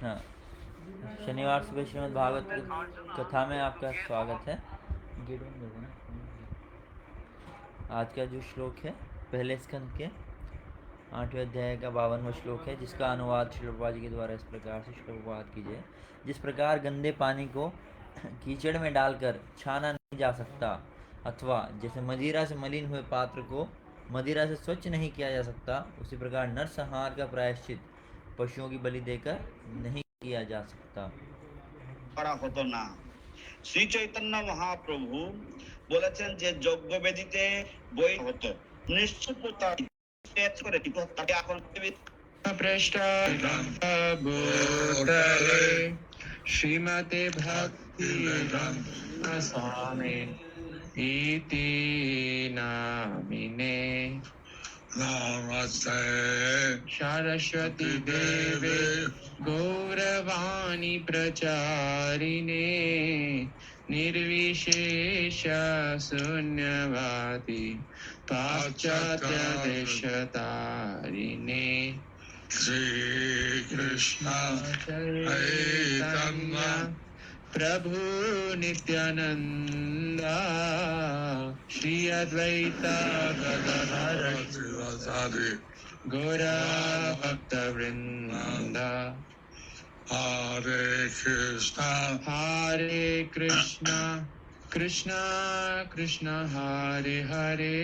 कृष्णा। शनिवार सुबह श्रीमद् भागवत कथा में आपका स्वागत है। गेट बंद कर देना। आज का जो श्लोक है पहले स्कंद के 8वें अध्याय का 52वां श्लोक है, जिसका अनुवाद श्री प्रभुपाद जी के द्वारा इस प्रकार से। श्री प्रभुपाद कीजिए। जिस प्रकार गंदे पानी को कीचड़ में डालकर छाना नहीं जा सकता, अथवा जैसे मदिरा से मलिन हुए पात्र को मदिरा से स्वच्छ नहीं किया जा सकता, उसी प्रकार नरसंहार का प्रायश्चित पशुओं की बलि देकर नहीं किया जा सकता। করা হতো না। শ্রী চৈতন্য মহাপ্রভু বলেছেন যে যজ্ঞ বেদিতে বই হতো নিশ্চুপতা করে তাকে এখন श्रीमते भक्ति स्वामी इति नामिने नमस्ते सरस्वती देवे गौरवाणी प्रचारिणे निर्विशेष शून्यवादी पाश्चात्य देशतारिणे श्री कृष्ण चैतन्य प्रभु नित्यानंदा श्री अद्वैता गदाधर श्रीवासादि गौरा भक्त वृंदा हरे कृष्णा कृष्णा कृष्णा हरे हरे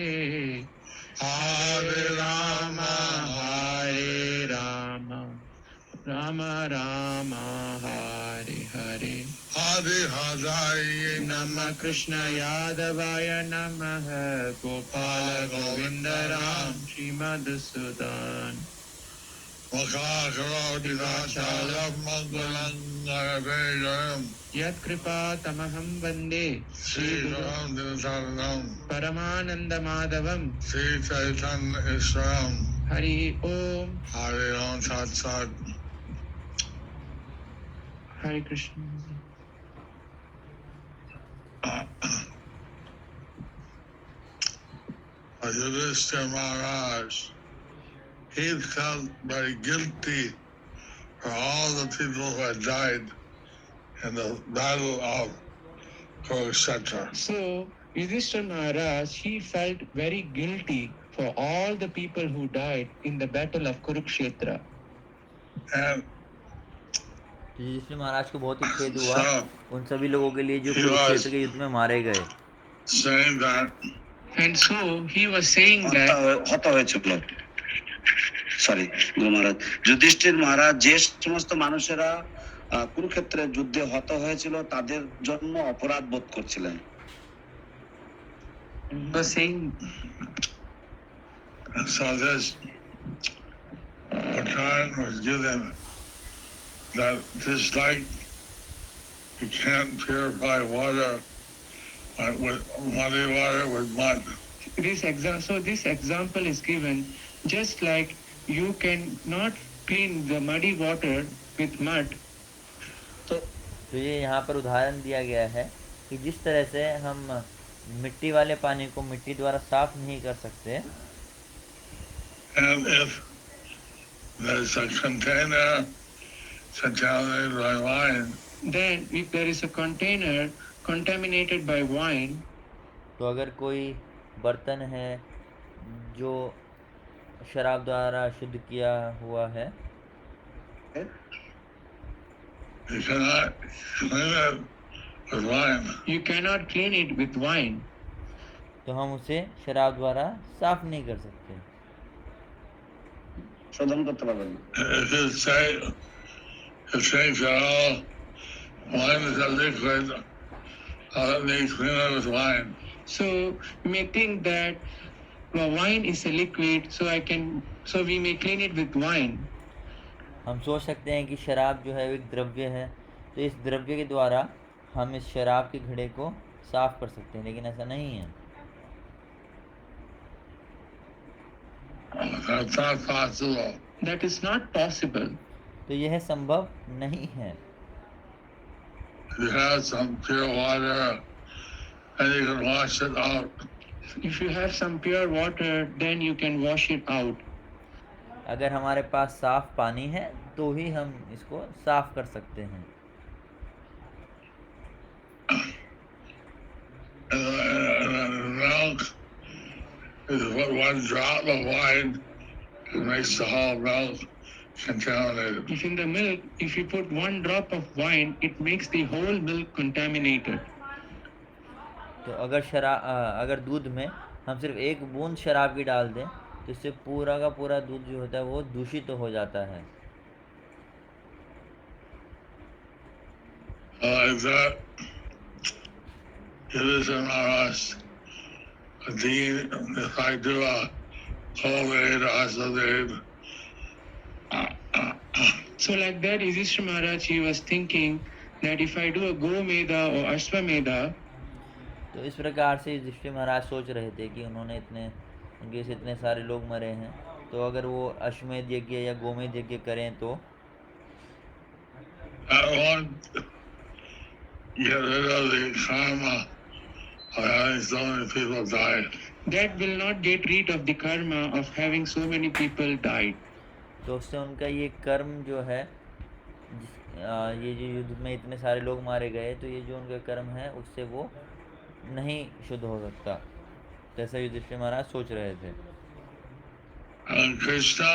हरे राम राम राम हरे हरे हरे हरे नमः कृष्ण यादवाय नमः गोपाल गोविंद राम श्रीमधुसूदन मकाकरोटिनाशालं मंगलं नरवेदं यत्कृपा तमहं वन्दे श्रीगुरुं दिनशरणं परमानंद माधवम श्री चैतन्य ईश्वरं हरि ओम हरे ओम सत्सत् हरे Krishna. Yudhishthira Maharaj, he felt very guilty for all the people who had died in the battle of Kurukshetra. So Yudhishthira Maharaj, he felt very guilty for all the people who died in the battle of Kurukshetra. And Yudhishthir महाराज को बहुत ही खेद हुआ उन सभी लोगों के लिए जो कुरुक्षेत्र के युद्ध में मारे गए। saying that And so he was saying that হত্যা হয়েছিল। সরি গুরু মহারাজ, যুধিষ্ঠির মহারাজ যে সমস্ত মানুষেরা কুরুক্ষেত্রে যুদ্ধে হত হয়েছিল তাদের জন্য অপরাধ বোধ করছিলেন। was saying so this Bhagwan was given that just like you can't purify water with muddy water with mud. this example is given just like you cannot clean the muddy water with mud. तो ये यहाँ पर उदाहरण दिया गया है कि जिस तरह से हम मिट्टी वाले पानी को मिट्टी द्वारा साफ नहीं कर सकते, And if there's a container contaminated by wine, Then if there is a container contaminated by wine, तो अगर कोई बर्तन है जो शराब द्वारा शुद्ध किया हुआ है, you cannot clean it with wine. you cannot clean it with wine. तो हम उसे शराब द्वारा साफ नहीं कर सकते। শোধন করতে পারবেন না। If you say that all wine is a liquid, they clean it with wine. So you may think that wine is a liquid, so we may clean it with wine. हम सोच सकते हैं कि शराब जो है एक द्रव्य है, तो इस द्रव्य के द्वारा हम इस शराब के घड़े को साफ कर सकते हैं, लेकिन ऐसा नहीं है। That's not possible. That is not possible. तो यह संभव नहीं है। You have some pure water and you can wash it out. If you have some pure water, then you can wash it out. अगर हमारे पास साफ पानी है तो ही हम इसको साफ कर सकते हैं। And milk is what one drop of wine makes the whole milk contaminated. If in the milk, if you put one drop of wine, it makes the whole milk contaminated. तो अगर दूध में हम सिर्फ एक बूंद शराब की डाल दें तो इससे पूरा का पूरा दूध जो होता है वो दूषित हो जाता है। Like that, it is in us. If I do a homemade asadib, So like that, Yudhishthira Maharaj, he was thinking that if I do a Gomeda or Ashwamedha, तो इस प्रकार से युधिष्ठिर महाराज सोच रहे थे कि उनके से इतने सारे लोग मरे हैं, तो अगर वो अश्वमेध यज्ञ या गोमेध यज्ञ करें तो that one get rid of the karma of having so many people died. that will not get rid of the karma of having so many people died. तो उससे उनका ये कर्म जो है ये जो युद्ध में इतने सारे लोग मारे गए, तो ये जो उनका कर्म है उससे वो नहीं शुद्ध हो सकता, जैसा युधिष्ठिर महाराज सोच रहे थे। And Krishna,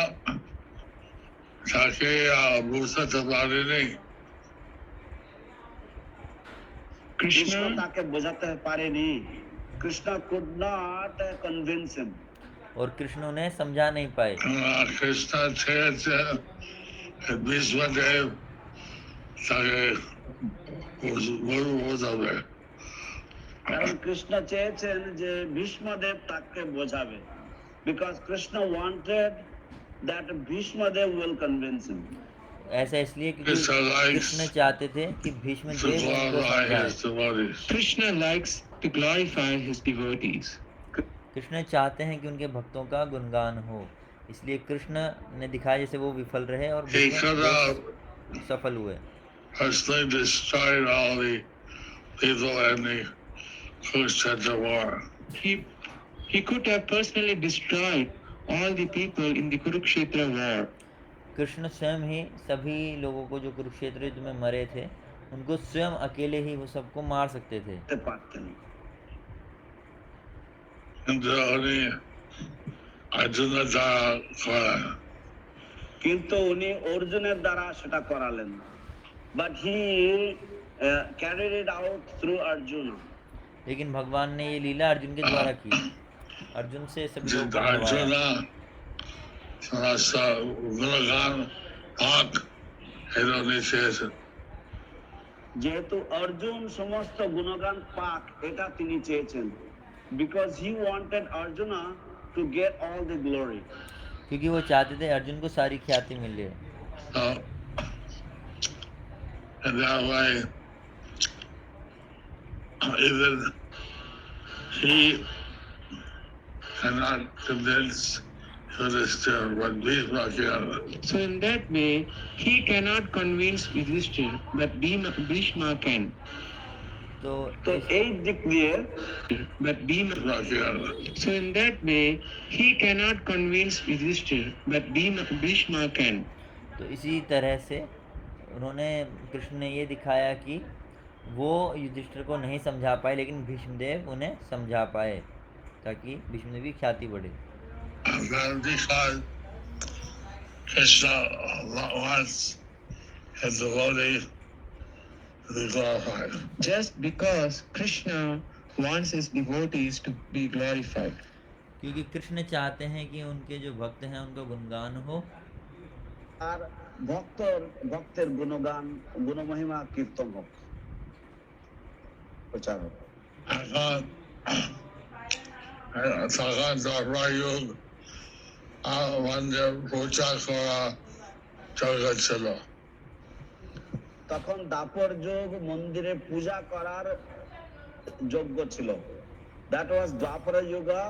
take Musa Tabarini, Krishna Krishna, তাকে বোঝাতে পারেনি। Krishna could not convince him. और कृष्ण उन्हें समझा नहीं पाए। Krishna said Bhishmadev, take was away. কারণ কৃষ্ণ চেয়েছেন যে ভীষ্মদেব তাকে বোঝাবে, because Krishna wanted that Bhishmadev will convince him. ऐसा इसलिए क्योंकि Krishna likes कृष्ण चाहते थे कि भीष्म to देव उनको glorify समझाए। his devotees. Krishna likes to glorify his devotees. Krishna चाहते हैं कि उनके भक्तों का गुणगान हो, इसलिए कृष्ण ने दिखाया जैसे वो विफल रहे और He भीष्म could have सफल हुए। personally destroyed all the people in the Kurukshetra war. He could have personally destroyed all the people in the Kurukshetra war. Krishna स्वयं ही सभी लोगों को जो कुरुक्षेत्र युद्ध में मरे थे उनको स्वयं अकेले ही वो सबको मार सकते थे। করতে পারতেন। And only Arjuna Dara কিন্তু উনি অর্জুনের দ্বারা সেটা করালেন না, but he carried it out through Arjuna. लेकिन भगवान ने ये लीला अर्जुन के द्वारा की, अर्जुन से सभी लोगों did को मरवाया। Arjuna Sarasa Gunagan Pak Initiation. যেহেতু অর্জুন সমস্ত গুণগান পাক এটা তিনি চেয়েছেন, because he wanted Arjuna to get all the glory. क्योंकि वो चाहते थे अर्जुन को सारी ख्याति मिले। And that way, even he cannot convince Yudhishthira what Bhishma can. So in that way, he cannot convince Yudhishthira, but Bhishma can. तो তো এই দিক দিয়ে But Bhishma can. So in that way, he cannot convince Yudhishthira, but Bhishma can. तो इसी तरह से उन्होंने कृष्ण ने ये दिखाया कि वो युधिष्ठिर को नहीं समझा पाए, लेकिन भीष्मदेव उन्हें समझा पाए ताकि भीष्मदेव की ख्याति बढ़े। And then because Krishna wants his devotees to be glorified. Just because Krishna wants his devotees to be glorified. क्योंकि कृष्ण चाहते हैं कि उनके जो भक्त हैं उनका गुणगान हो, আর ভক্তের গুণগান গুণমহিমা কীর্তন হোক, প্রচার হোক। তখন ধর্মযুগ আমাদের প্রচার করা জগৎ ছিল। তখন দাপর যুগ মন্দিরে পূজা করার যোগ্য ছিল। That was Dwapara Yuga,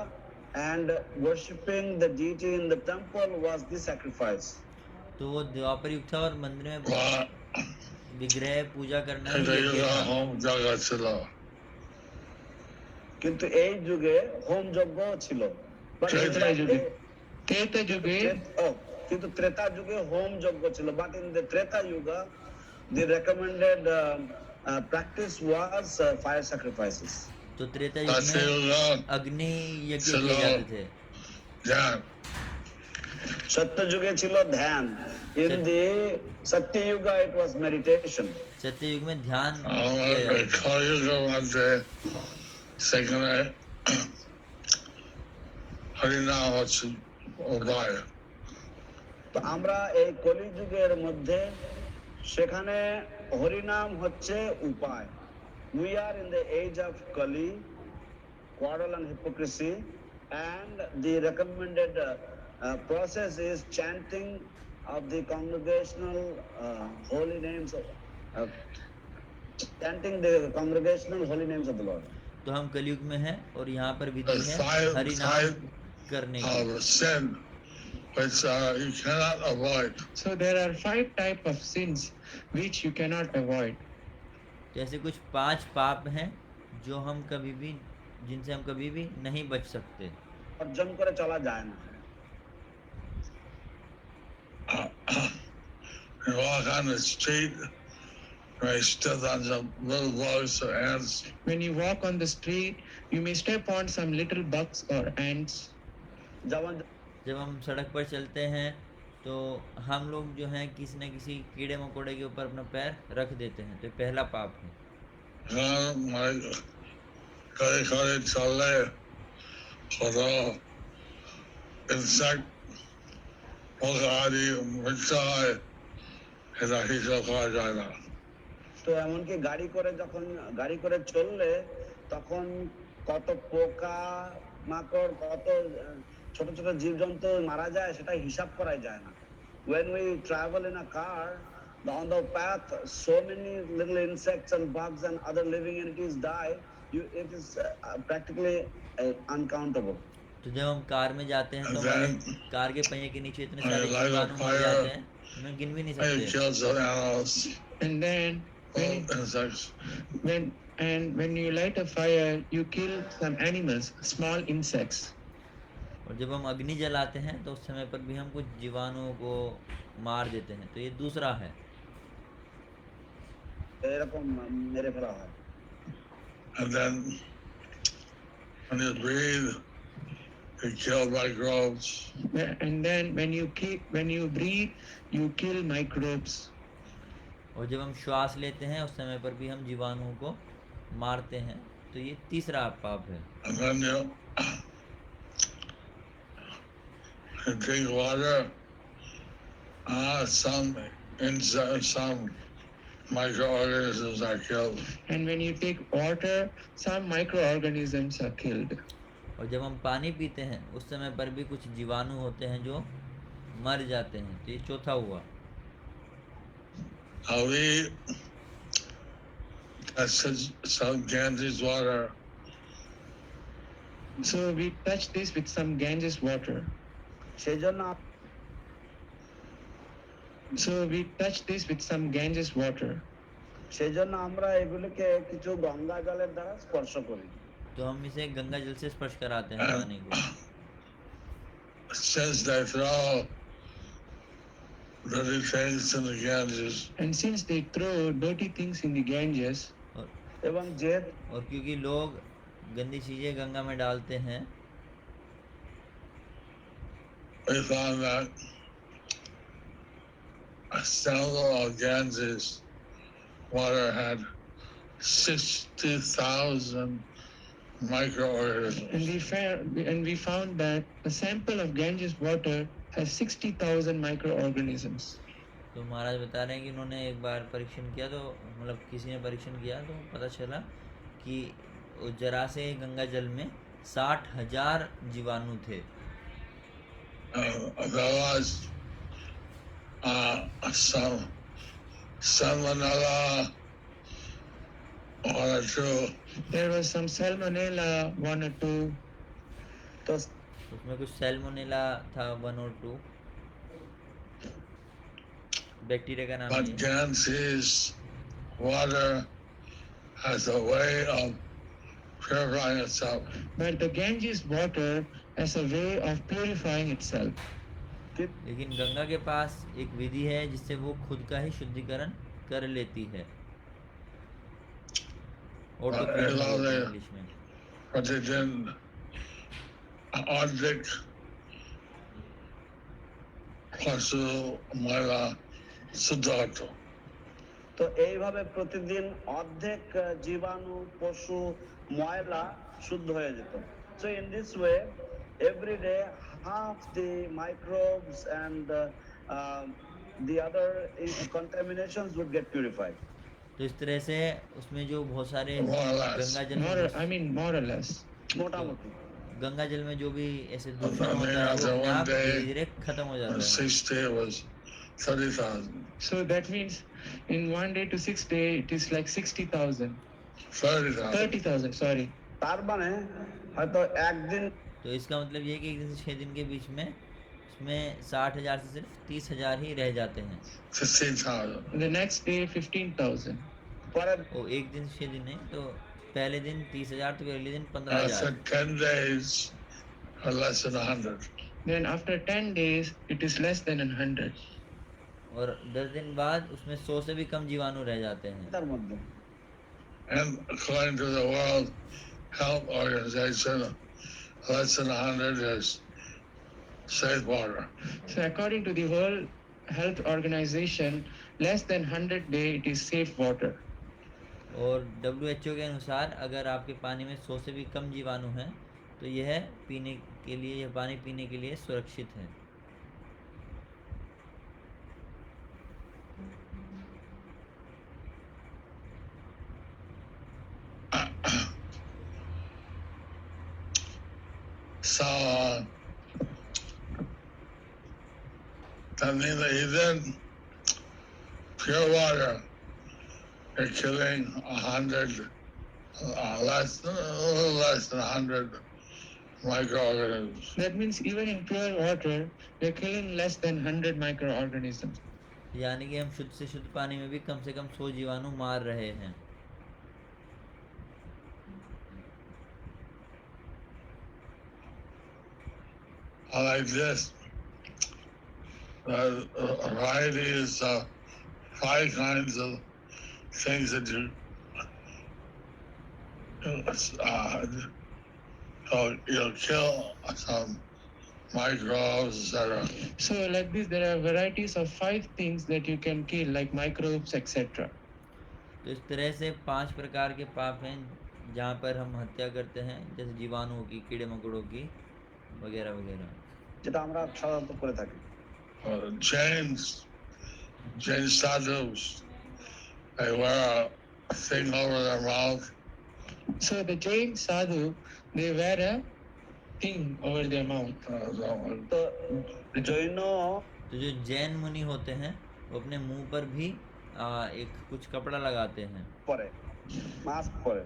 and worshipping the deity in the temple was the sacrifice. तो वो द्वापर युग था और मंदिर में विग्रह पूजा करना ही এটা यज्ञ था। হোম জগৎ ছিল। কিন্তু এই যুগে হোম যজ্ঞ ছিল। But Treta in that Yuga. day- Treta Yuga, Oh, কিন্তু ত্রেতা যুগে হোম যজ্ঞ ছিল, but in the Treta yoga the recommended practice was fire sacrifices. तो त्रेता युग That's में it. अग्नि यज्ञ चलो। किए जाते थे। Yeah. সত্য যুগে ছিল ধ্যান, in the satya yuga it was meditation. सत्य युग में ध्यान किया Our जाता था। Kali one day, second Harinam was Ubaya. তো আমরা এই কলি যুগের মধ্যে সেখানে হরিনাম হচ্ছে উপায়। We are in the age of Kali, quarrel and hypocrisy, and the recommended process is chanting of the congregational holy names of chanting the congregational holy names of the Lord. तो हम कलयुग में हैं और यहाँ पर विधि है हरि नाम Five करने की। of sin, which you cannot avoid. So there are 5 types of sins which you cannot avoid. जैसे कुछ 5 पाप हैं जो हम कभी भी जिनसे हम कभी भी नहीं बच सकते। অর্জন করে চলা যায় না। You walk on the street, may step on some little bugs or ants. When you walk on the street, you may step on some little bugs or ants. যেমন जब हम सड़क पर चलते हैं तो हम लोग जो हैं किसी न किसी कीड़े मकोड़े के ऊपर अपना पैर रख देते हैं, तो ये पहला पाप है। My kare chale, khoda, insect, bogari, michai, এটা হিসাব করা যায় না। তো এমনকি গাড়ি করে চললে তখন কত পোকা মাকড় কত ছোট ছোট জীবজন্তু মারা যায় সেটা হিসাব করা যায় না। When we travel in a car, on the path so many little insects and bugs and other living entities die, it is practically uncountable. तो जब हम कार में जाते हैं तो And हमारे then, कार के पहिए के नीचे इतने when सारे you light a जीवाणु मर fire, जाते हैं, हमें गिन भी नहीं it सकते। kills the animals, And then all insects. when you light a fire, you kill some animals, small insects. और जब हम अग्नि जलाते हैं तो उस समय पर भी हम कुछ जीवाणुओं को मार देते हैं, तो ये दूसरा है। এরকম মেরে ফেলা হয়। And then, when you breathe, you kill microbes. And then when you breathe, you kill microbes. और जब हम श्वास लेते हैं उस समय पर भी हम जीवाणुओं को मारते हैं, तो ये तीसरा पाप है। And then you drink water, some insects, some microorganisms are killed. And when you take water, some microorganisms are killed. और जब हम पानी पीते हैं उस समय पर भी कुछ जीवाणु होते हैं जो मर जाते हैं, तो ये चौथा हुआ। We some Ganges water. So we touch this with some Ganges water. সেই জন্য আমরা এগুলিকে কিছু গঙ্গা জলের দ্বারা স্পর্শ করি। तो हम इसे गंगा जल से स्पर्श कराते हैं पानी को। Since they throw dirty things in the Ganges, And since they throw dirty things in the Ganges, এবং যে और क्योंकि लोग गंदी चीजें गंगा में डालते हैं, we found that a sample of Ganges water had 60,000 microorganisms. and we found that a sample of Ganges water has 60,000 microorganisms. तो महाराज बता रहे हैं कि उन्होंने एक बार परीक्षण किया, तो मतलब किसी ने परीक्षण किया तो पता चला कि जरा से गंगा जल में 60,000 जीवाणु थे। There was some salmonella, one or two. There was some salmonella, 1 or 2. তো उसमें कुछ सैल्मोनेला था 1 और 2 बैक्टीरिया का नाम But है। Ganges water has a way of purifying itself. But the Ganges water has a way of purifying itself. कि लेकिन गंगा के पास एक विधि है जिससे वो खुद का ही शुद्धिकरण कर लेती है। ऑटो क्लीनिंग बोलते हैं इंग्लिश में। प्रतिदिन अधिक पशु महिला शुद्ध হতো। তো এইভাবে প্রতিদিন অর্ধেক জীবাণু পশু ময়লা শুদ্ধ হয়ে যেত। So in this way every day half the microbes and the other contaminations would get purified. तो इस तरह से उसमें जो बहुत सारे More or less. गंगा जल में more or less. মোটামুটি गंगा जल में जो भी ऐसे I दूषण mean, होता है वो after अपने one आप day, धीरे धीरे खत्म हो जाता है। 60 was 30,000. So that means in 1 day to 6 day, it is like 60,000. 30,000. 30,000, sorry. তার মানে হয়তো একদিন तो इसका मतलब ये है कि 1 दिन से 6 दिन के बीच में उसमें 60,000 से सिर्फ 30,000 ही रह जाते हैं। 15,000. The next day, 15,000. পরে वो एक दिन से 6 दिन नहीं, तो पहले दिन 30,000 तो अगले दिन After 15,000। 10 days, or less than 100. Then after 10 days, it is less than 100. और 10 दिन बाद उसमें 100 से भी कम जीवाणु रह जाते हैं। তার মধ্যে And according to the World Health Organization, less than 100 is safe water. So according to the World Health Organization, less than 100 day, it is safe water. और WHO के अनुसार अगर आपके पानी में 100 से भी कम जीवाणु हैं तो यह पीने के लिए, यह पानी पीने के लिए सुरक्षित है। So, that means that even pure water, you're killing 100, less than 100 microorganisms. That means even in pure water, we are killing less than 100 microorganisms. यानी कि हम शुद्ध से शुद्ध पानी में भी कम से कम 100 जीवाणु मार रहे हैं। Like this, varieties of 5 kinds of things that you you'll kill some microbes, etc. So like this, there are varieties of 5 things that you can kill, like microbes, etc. तो इस तरह से 5 प्रकार के पाप हैं जहाँ पर हम हत्या करते हैं, जैसे जीवाणुओं की, कीड़े मकोड़ों की वगैरह वगैरह, যেটা আমরা সাধারণত করে থাকি। Jain sadhus, they wear a thing over their mouth. So the Jain sadhu, they wear a thing over their mouth. তো জৈন तो जो जैन मुनि होते हैं वो अपने मुंह पर भी एक कुछ कपड़ा लगाते हैं। পরে মাস্ক পরে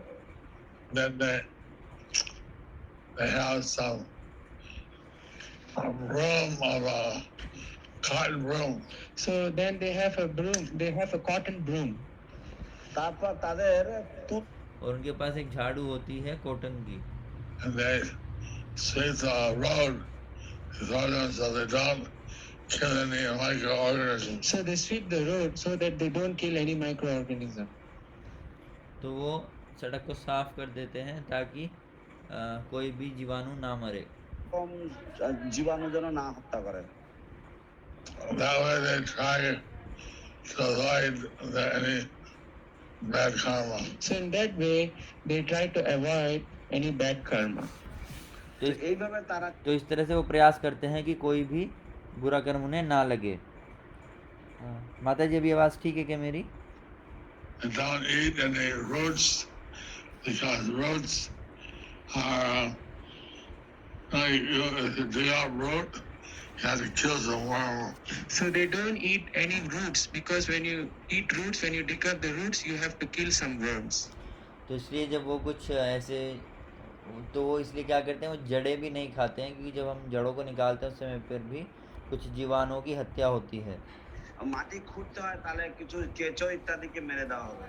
Then they have some broom of a cotton broom. So then they have a broom, they have a cotton broom. তারপর তাদের और उनके पास एक झाड़ू होती है कॉटन की, And they sweep the road so they don't kill any microorganisms. So they sweep the road so that they don't kill any microorganism. तो वो सड़क को साफ कर देते हैं ताकि कोई भी जीवाणु ना मरे। কম জীবাণু যেন না হত্যা করে। That way they try to avoid any bad karma. So in that way, they try to avoid any bad karma. तो এইভাবে তারা तो इस तरह से वो प्रयास करते हैं कि कोई भी बुरा कर्म उन्हें ना लगे। माता जी अभी आवाज़ ठीक है क्या मेरी? And don't eat any roots because roots are if you dig up root, you have to kill the worm. So they don't eat any roots because when you eat roots, when you dig up the roots, you have to kill some worms. तो इसलिए जब वो कुछ ऐसे, तो वो इसलिए क्या करते हैं, वो जड़ें भी नहीं खाते हैं क्योंकि जब हम जड़ों को निकालते हैं उस समय पर भी कुछ जीवाणुओं की हत्या होती है। মাটি খুঁড়তে হয় তাহলে কিছু কেঁচো ইত্যাদিকে মেরে দেওয়া হবে।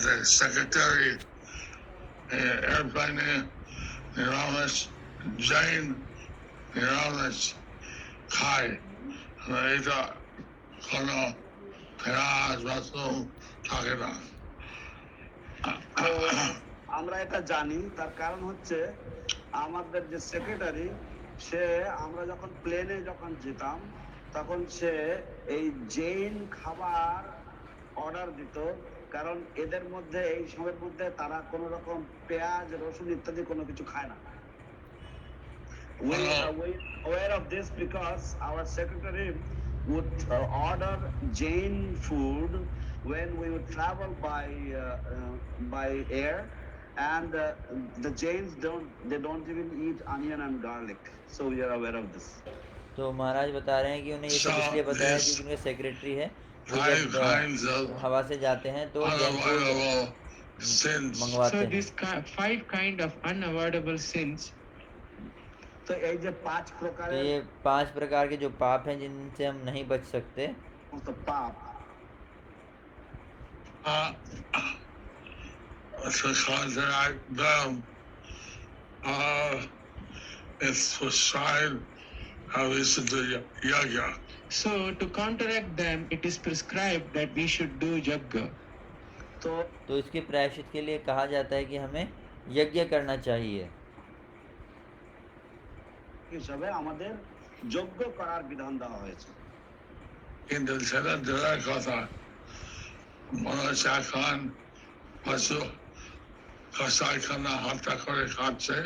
The secretary airplane নিরামিষ জৈন নিরামিষ খায় এটা কোনো পেঁয়াজ রসুন থাকে না। তো আমরা এটা জানি, তার কারণ হচ্ছে আমাদের যে সেক্রেটারি, সে আমরা যখন প্লেনে যখন যেতাম তখন সে এই জৈন খাবার অর্ডার দিত, কারণ এদের মধ্যে এই সময়ের মধ্যে তারা কোনো রকম পেঁয়াজ রসুন ইত্যাদি কোনো কিছু খায় না। We are aware of this because our secretary would order Jain food when we would travel by air, and the Jains don't even eat onion and garlic, so we are aware of this. तो महाराज बता रहे हैं कि उन्हें ये सब इसलिए बताया क्योंकि उनके सेक्रेटरी है, वो five जब kinds of हवा से जाते हैं तो जैन फूड unavoidable sins. मंगवाते So हैं। these 5 kind of unavoidable sins, तो এই যে 5 तो প্রকারের ये 5 प्रकार के जो पाप हैं जिनसे हम नहीं बच सकते, সমস্ত পাপ, To counteract them, it's prescribed how we should do yoga. so to counteract them, it is prescribed that we should do yajna. তো तो इसके प्रायश्चित के लिए कहा जाता है कि हमें यज्ञ करना चाहिए। হিসাবে আমাদের যজ্ঞ করার বিধান দেওয়া হয়েছে। কিন্তু সেটা দূরের কথা, মানুষ এখন পশু কসাইখানা হত্যা করে খাচ্ছে।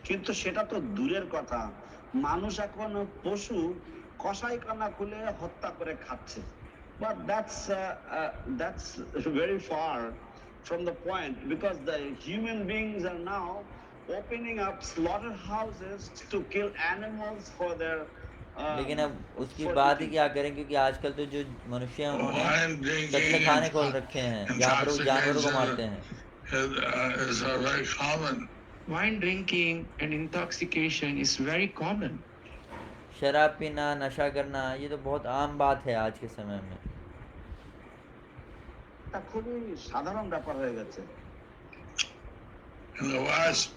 কিন্তু সেটা তো দূরের কথা, মানুষ এখন পশু কসাইখানা খুলে হত্যা করে খাচ্ছে। But that's very far from the point, because the human beings are now opening up slaughterhouses to kill animals for their लेकिन अब उसकी for बात ही eating. क्या करें, क्योंकि आजकल तो जो मनुष्य हैं उन्होंने Wine कत्ल drinking खाने खोल रखे हैं जहाँ पर वो जानवरों को मारते हैं। is very common. Wine drinking and intoxication is very common. शराब पीना, नशा करना, ये तो बहुत आम बात है आज के समय में। এটা খুবই সাধারণ ব্যাপার হয়ে গেছে। In the West,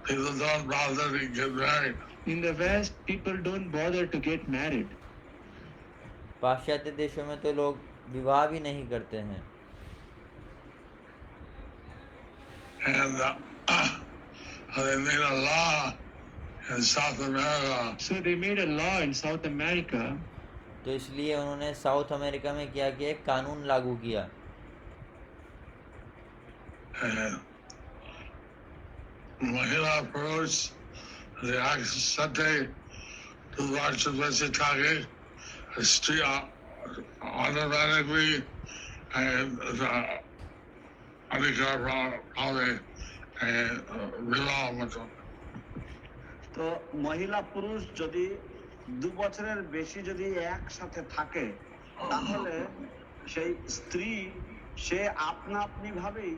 people don't bother to get married. In the West, people don't bother to get married. पाश्चात्य देशों में तो लोग विवाह भी नहीं करते हैं। And they made a law in South America So they made a law in South America. तो इसलिए उन्होंने साउथ अमेरिका में क्या किया, एक कानून लागू किया। and महिला पुरुष একসাথে দুবার বেশি থাকে, স্ত্রী automatically অধিকার পাবে বিবাহ মতো। তো মহিলা পুরুষ যদি 2 বছরের বেশি যদি একসাথে থাকে, তাহলে সেই স্ত্রী সে আপনা আপনি ভাবেই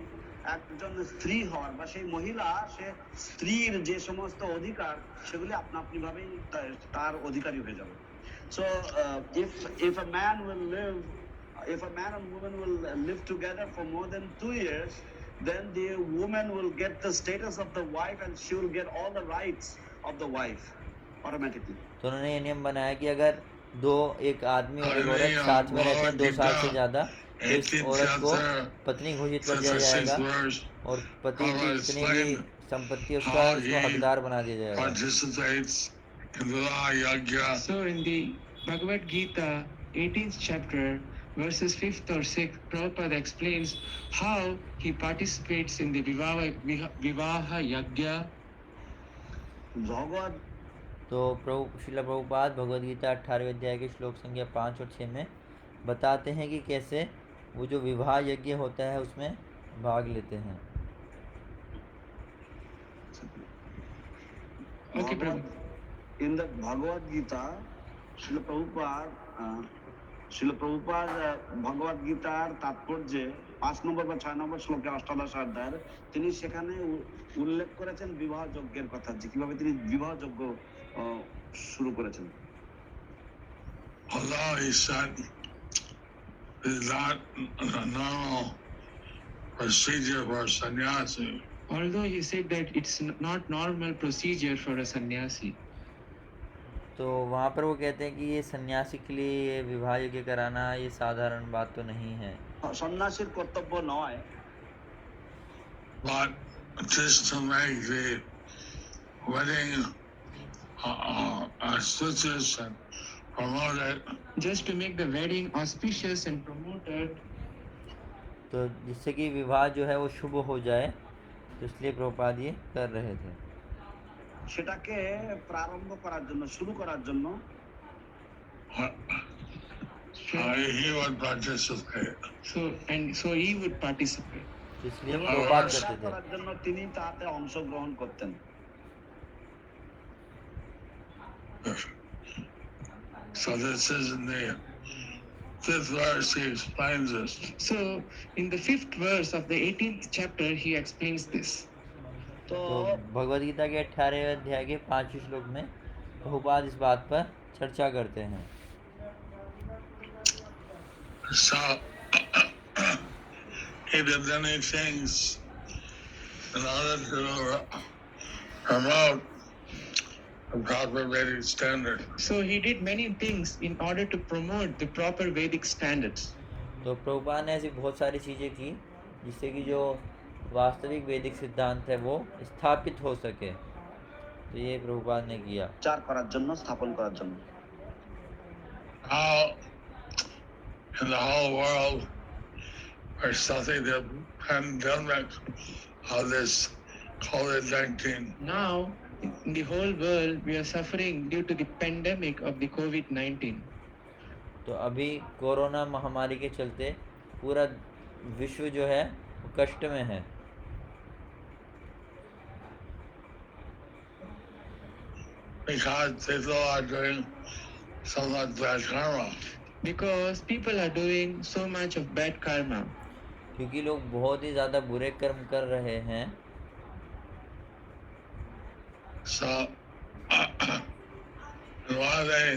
একজন স্ত্রী হওয়ার, বা সেই মহিলা সে স্ত্রীর যে সমস্ত অধিকার সেগুলি আপনা আপনি ভাবেই তার অধিকারী হয়ে যাবে। So if a man and woman will live together for more than 2 years, then the woman will get the status of the wife and she will get all the rights of the wife automatically. तो उन्होंने ये नियम बनाया कि अगर एक आदमी और एक औरत साथ में रहते हैं 2 साल से ज्यादा, तो इस औरत को पत्नी घोषित कर दिया जाएगा और पति की जितनी भी संपत्ति उसका उसको हकदार बना दिया जाएगा। Participates in the yajna. So in the Bhagavad Gita, 18th chapter, verses 5th or 6th, Prabhupada explains how he participates in the Vivaha Yajna. भगवत तो श्रील प्रभुपाद भगवद गीता 18वें अध्याय के श्लोक संख्या 5 और 6 में बताते हैं कि कैसे वो जो विवाह यज्ञ होता है उसमें भाग लेते हैं। Okay, Prabhu. In the Bhagavad Gita, Srila Prabhupada ভগবদ গীতার তাৎপর্যে 5 নম্বর বা 6 নম্বর শ্লোকে অষ্টাদশ অধ্যায়ের তিনি সেখানে উল্লেখ করেছেন বিবাহ যজ্ঞের কথা, যে কিভাবে তিনি বিবাহ যজ্ঞ শুরু করেছেন। Although he said it's not a normal procedure for a sannyasi. Although he said that it's not normal procedure for a sannyasi. तो वहाँ पर वो कहते हैं कि ये सन्यासी के लिए ये विवाह यज्ञ कराना ये साधारण बात तो नहीं है, সন্ন্যাসীর কর্তব্য নয়, but just to make the wedding auspicious and promote it. Just to make the wedding auspicious and promoted, तो जिससे कि विवाह जो है वो शुभ हो जाए, तो इसलिए प्रभुपाद ये कर रहे थे। সেটাকে প্রারম্ভ করার জন্য, শুরু করার জন্য He would participate. so he would participate. तो इसलिए এবং प्रभुपाद প্রচার करते थे। করার জন্য তিনি তাতে অংশগ্রহণ করতেন। So this is in the 5th verse, he explains this. So in the 5th verse of the 18th chapter, he explains this. তো तो भगवद गीता के 18वें अध्याय के 5वें श्लोक में प्रभुपाद इस बात पर चर्चा करते हैं। So he did many things in order to promote the proper Vedic standard. So he did many things in order to promote the proper Vedic standards. तो प्रभुपाद ने ऐसी बहुत सारी चीज़ें की जिससे कि जो वास्तविक वैदिक सिद्धांत है वो स्थापित हो सके, तो ये प्रभुपाद ने किया। প্রচার করার জন্য, স্থাপন করার জন্য। How in the whole world we're suffering the pandemic of this COVID-19. Now, in the whole world, we are suffering due to the pandemic of the COVID-19. तो अभी कोरोना महामारी के चलते पूरा विश्व जो है वो कष्ट में है। Because people are doing so much bad karma. Because people are doing so much of bad karma. क्योंकि लोग बहुत ही ज़्यादा बुरे कर्म कर रहे हैं, So why they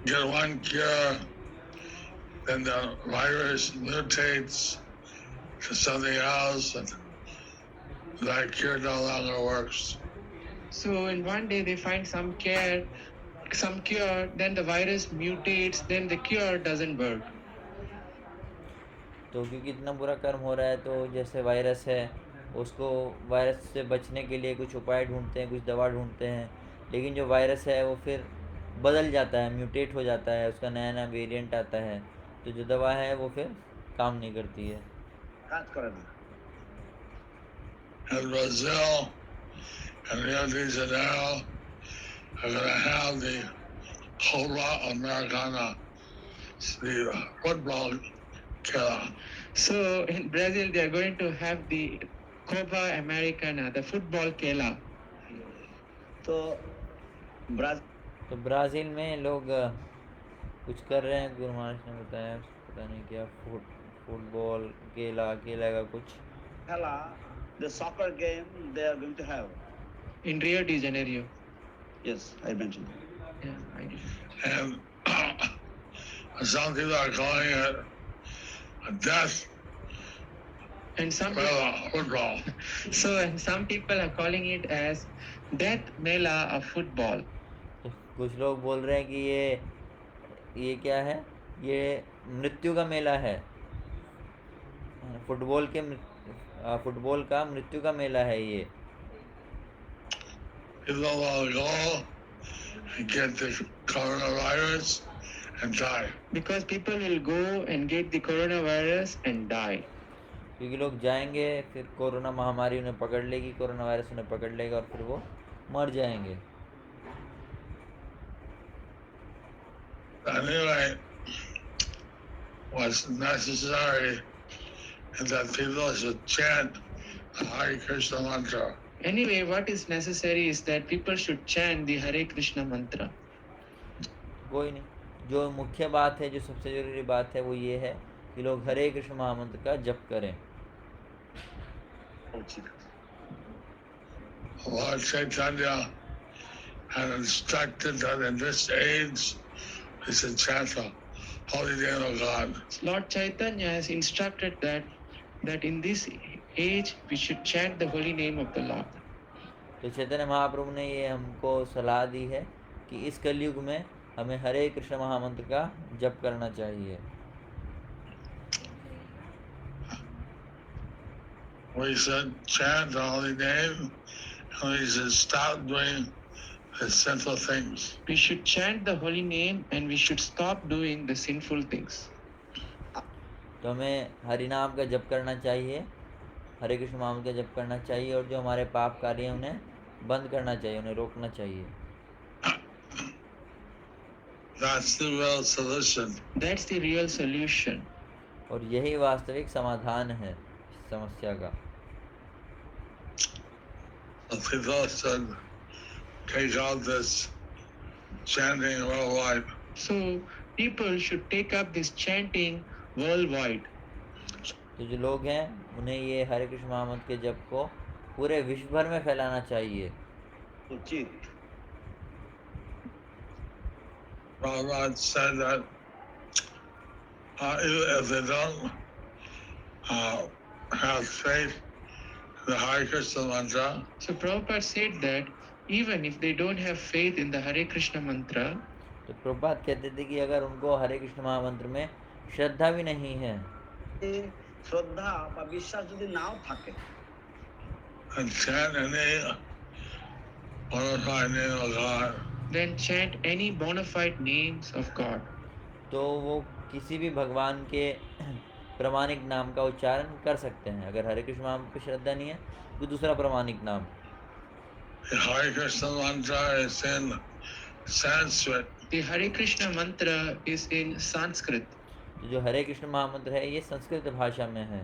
get one cure, then the virus mutates to something else, and that cure no longer works. So in one day they find some cure, then the virus mutates, then the cure doesn't work. तो क्योंकि इतना बुरा कर्म हो रहा है, तो जैसे वायरस है उसको वायरस से बचने के लिए कुछ उपाय ढूंढते हैं, कुछ दवा ढूंढते हैं, लेकिन जो वायरस है वो फिर बदल जाता है, म्यूटेट हो जाता है, उसका नया नया वेरिएंट आता है, तो जो दवा है वो फिर काम नहीं करती है। কাজ করে না। In Brazil and Rio de Janeiro are going to have the Copa Americana, the football killer. So in Brazil they are going to have the Copa Americana, the football kela. তো ব্রাজিল तो Brazil में लोग कुछ कर रहे हैं, गुरु महाराज ने बताया, पता नहीं क्या, फुटबॉल केला का कुछ। খেলা, the soccer game they are going to have. In Rio de Janeiro. Yes, I mentioned. Yeah, I did. And some people are calling it a death And some football. and some people are calling it as death mela of football. तो कुछ लोग बोल रहे हैं कि ये क्या है, ये मृत्यु का मेला है, फुटबॉल का मृत्यु का मेला है ये। People will go and get the coronavirus and die. Because people will go and get the coronavirus and die. क्योंकि लोग जाएंगे, फिर कोरोना महामारी उन्हें पकड़ लेगी, कोरोना वायरस उन्हें पकड़ लेगा और फिर वो मर जाएंगे। Anyway, what's necessary is that people should chant the Hare Krishna mantra. Anyway, what is necessary is that people should chant the Hare Krishna mantra. कोई नहीं, जो मुख्य बात है, जो सबसे जरूरी बात है वो ये है कि लोग हरे कृष्ण महामंत्र का जप करें। Lord Chaitanya had instructed that in this age we should chant the holy name of God. Lord Chaitanya has instructed that that in this age we should chant the holy name of the Lord. तो चैतन्य महाप्रभु ने ये हमको सलाह दी है कि इस कलयुग में हमें हरे कृष्ण महामंत्र का जप करना चाहिए। We should chant the holy name, and we should stop doing the sinful things. We should chant the holy name and we should stop doing the sinful things. तो हमें हरि नाम का जप करना चाहिए, हरे कृष्ण महामंत्र का जप करना चाहिए, और जो हमारे पाप कार्य हैं उन्हें बंद करना चाहिए, उन्हें रोकना चाहिए। That's the real solution. That's the real solution. और यही वास्तविक समाधान है इस समस्या का। So people should take out this chanting worldwide. So people should take up this chanting worldwide. तो जो लोग हैं उन्हें ये हरे कृष्ण महामंत्र के जप को पूरे विश्व भर में फैलाना चाहिए। उचित। Prabhupada said that if they don't have faith in the Hare Krishna mantra, So Prabhupada said that even if they don't have faith in the Hare Krishna mantra, तो प्रभुपाद कहते थे कि अगर उनको हरे कृष्ण महामंत्र में श्रद्धा भी नहीं है, শ্রদ্ধা বা বিশ্বাস যদি নাও থাকে, and chant any bona fide name of God, then chant any bona fide names of God. तो वो किसी भी भगवान के प्रमाणिक नाम का उच्चारण कर सकते हैं। अगर हरे कृष्ण महामंत्र पे श्रद्धा नहीं है तो दूसरा प्रमाणिक नाम। the Hare Krishna mantra is in Sanskrit. The Hare Krishna mantra is in Sanskrit. तो जो हरे कृष्ण महामंत्र है ये संस्कृत भाषा में है।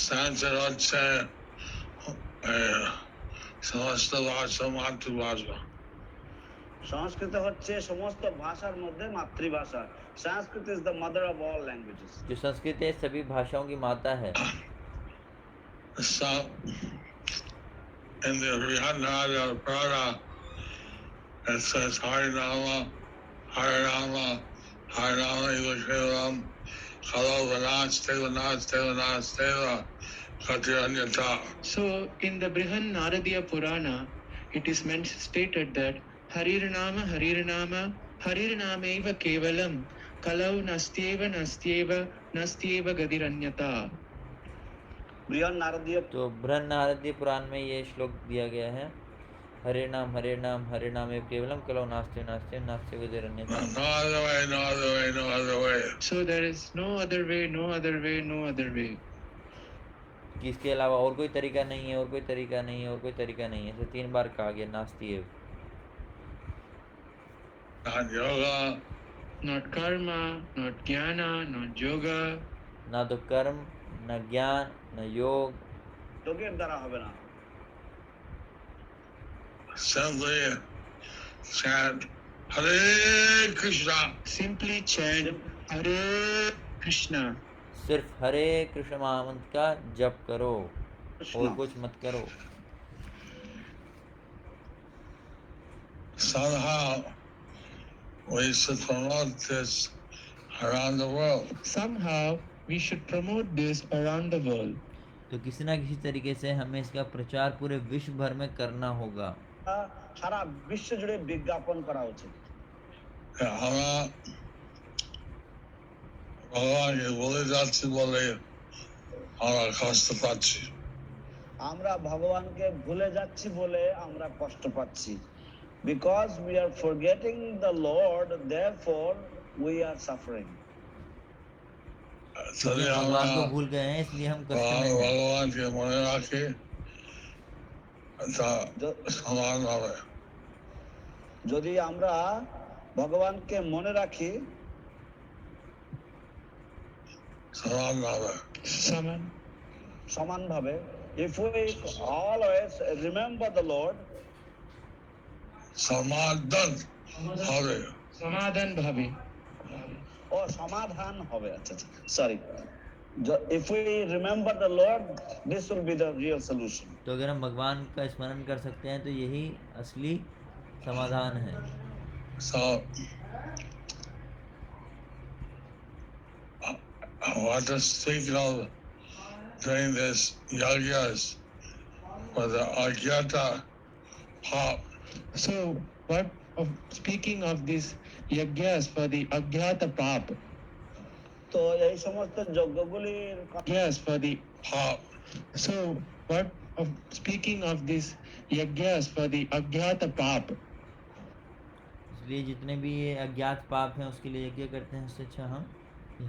Sanskrit হচ্ছে সমস্ত ভাষা মাতৃভাষা। সংস্কৃত হচ্ছে সমস্ত ভাষার মধ্যে মাতৃভাষা। Sanskrit is the mother of all languages. जो संस्कृत है सभी भाषाओं की माता है। So in the Brihanada Prana it says Harinama, Harinama, Harinama Eva Kevalam, Kalo Vanach, Tevanach, Tevanach, Teva, Katiranyata. So in the Brihan Naradiya Purana, it is stated that Hariranama, Hariranama, Hariranameva Kevalam, Kalau Nastyeva, Nastyeva, Nastyeva Gadiranyata. বৃহৎ নারদীয় तो बृहन नारदीय पुराण में ये श्लोक दिया गया है, हरे नाम एव केवलम कलो नास्ते नास्ते नास्ते विदिरन्यथा। No other way, no other way, no other way. So there is no other way, no other way, no other way. कि इसके अलावा और कोई तरीका नहीं है, और कोई तरीका नहीं है, और कोई तरीका नहीं है। ऐसे 3 बार कहा गया नास्ति एव। Not yoga, Not karma, not jnana, not yoga. ना तो कर्म, न ज्ञान, न योग। যোগের দ্বারা হবে না। simply chant Hare Krishna. Simply chant Hare Krishna. सिर्फ हरे कृष्ण महामंत्र का जप करो और कुछ मत करो। Somehow we should promote this around the world. Somehow we should promote this around the world. तो किसी ना किसी तरीके से हमें इसका प्रचार पूरे विश्व भर में करना होगा। সারা বিশ্ব জুড়ে বিজ্ঞাপন করা উচিত। আমরা ভগবানকে বলে যাচ্ছি বলে আমরা কষ্ট পাচ্ছি। আমরা ভগবানকে ভুলে যাচ্ছি বলে আমরা কষ্ট পাচ্ছি। Because we are forgetting the Lord, therefore we are suffering. क्योंकि हम भगवान को भूल गए हैं इसलिए हम कष्ट में हैं। ভগবানকে মনে রাখি তা সমান হবে। যদি আমরা ভগবানকে মনে রাখি সমানভাবে, if we always remember the Lord, সমাধান হবে। Samadhan bhavi. ও সমাধান হবে। আচ্ছা আচ্ছা, sorry. If we remember the Lord, this will be the real solution. तो अगर हम भगवान का स्मरण कर सकते हैं तो यही असली समाधान है। So want to speak of doing this yagyas for the Agyata pop. So, what of speaking of this yagyas for the Agyata Pap? তো এই সমস্ত যজ্ঞগুলির Yes, for the Pop. so what of speaking of this yagyas for the Agyata Pap? इसलिए जितने भी ये अज्ञात पाप हैं उसके लिए यज्ञ करते हैं, उससे अच्छा हम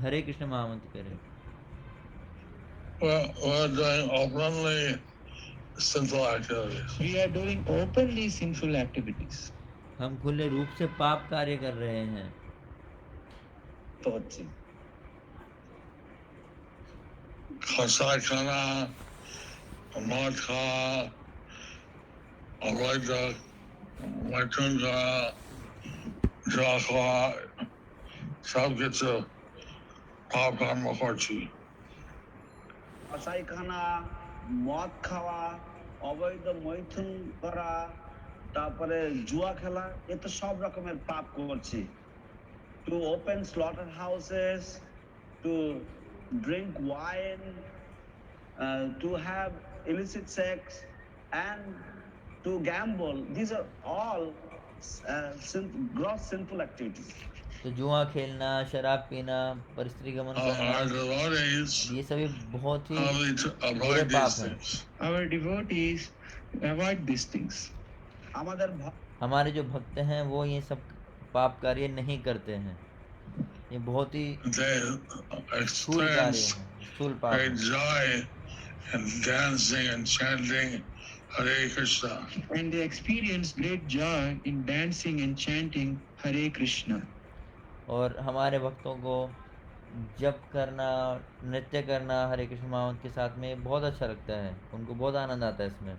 हरे कृष्ण महामंत्र करें। We're doing openly sinful activities. We are doing openly sinful activities. हम खुले रूप से पाप कार्य कर रहे हैं। তো হচ্ছে Kasai Kana, Amatha, Avaida, Vatunga, Jahwa, सब কিছু পাপ কর্ম করছি। কসাইখানা, মদ খাওয়া, অবৈধ মৈথুন করা, তারপরে জুয়া খেলা, এ তো সব রকমের পাপ করছি। To open slaughterhouses, to drink wine, to have illicit sex, and to gamble. These are all gross sinful activities. तो जुआ खेलना, शराब पीना, परस्त्री गमन करना, Our devotees ये सभी बहुत ही only to बुरे avoid पाप these हैं। things. Our devotees avoid these things. আমাদের हमारे जो भक्त हैं वो ये सब पाप कार्य नहीं करते हैं। ये बहुत ही They स्थूल कार्य experience हैं, स्थूल पाप great हैं। joy in dancing and chanting Hare Krishna. And they experience great joy in dancing and chanting Hare Krishna. और हमारे भक्तों को जप करना, नृत्य करना हरे कृष्ण महामंत्र के साथ में बहुत अच्छा लगता है, उनको बहुत आनंद आता है इसमें।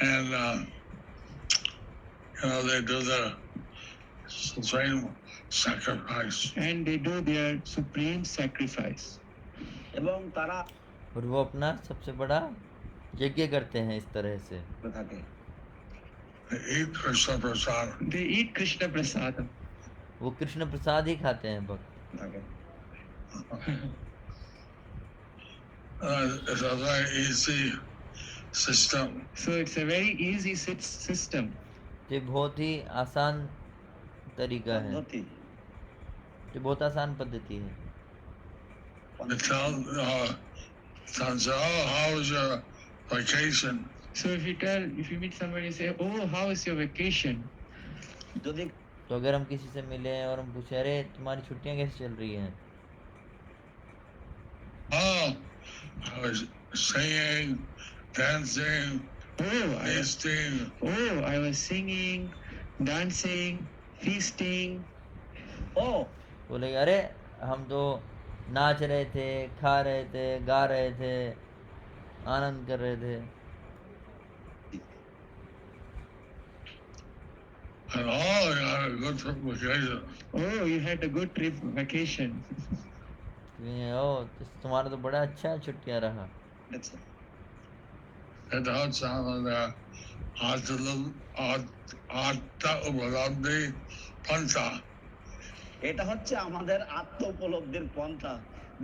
And they do the supreme sacrifice. And they do their supreme sacrifice. এবং তারা और वो अपना सबसे बड़ा यज्ञ करते हैं इस तरह से। থাকে They eat Krishna prasad. They eat Krishna prasadam. वो कृष्ण प्रसाद ही खाते हैं भक्त। থাকে It's a very easy system. So it's a very easy system. ये बहुत ही आसान तरीका है, পদ্ধতি। ये बहुत आसान पद्धति है। They tell oh, how was your vacation? So if you meet somebody and say, oh, how is your vacation? যদি तो अगर हम किसी से मिले और हम पूछे अरे तुम्हारी छुट्टियां कैसे चल रही हैं, Oh, I was singing, dancing, feasting. I was singing, dancing, feasting. ও बोले अरे हम तो नाच रहे थे, खा रहे थे, गा रहे थे, आनंद कर रहे थे। And oh, you had a good vacation. Oh, you had a good trip vacation. ओ तो तुम्हारा तो बड़ा अच्छा छुट्टियां रहा। আচ্ছা It all sounded Atta Upalabdhi Pantha. এটা হচ্ছে আমাদের আত্ম উপলব্ধির পন্থা।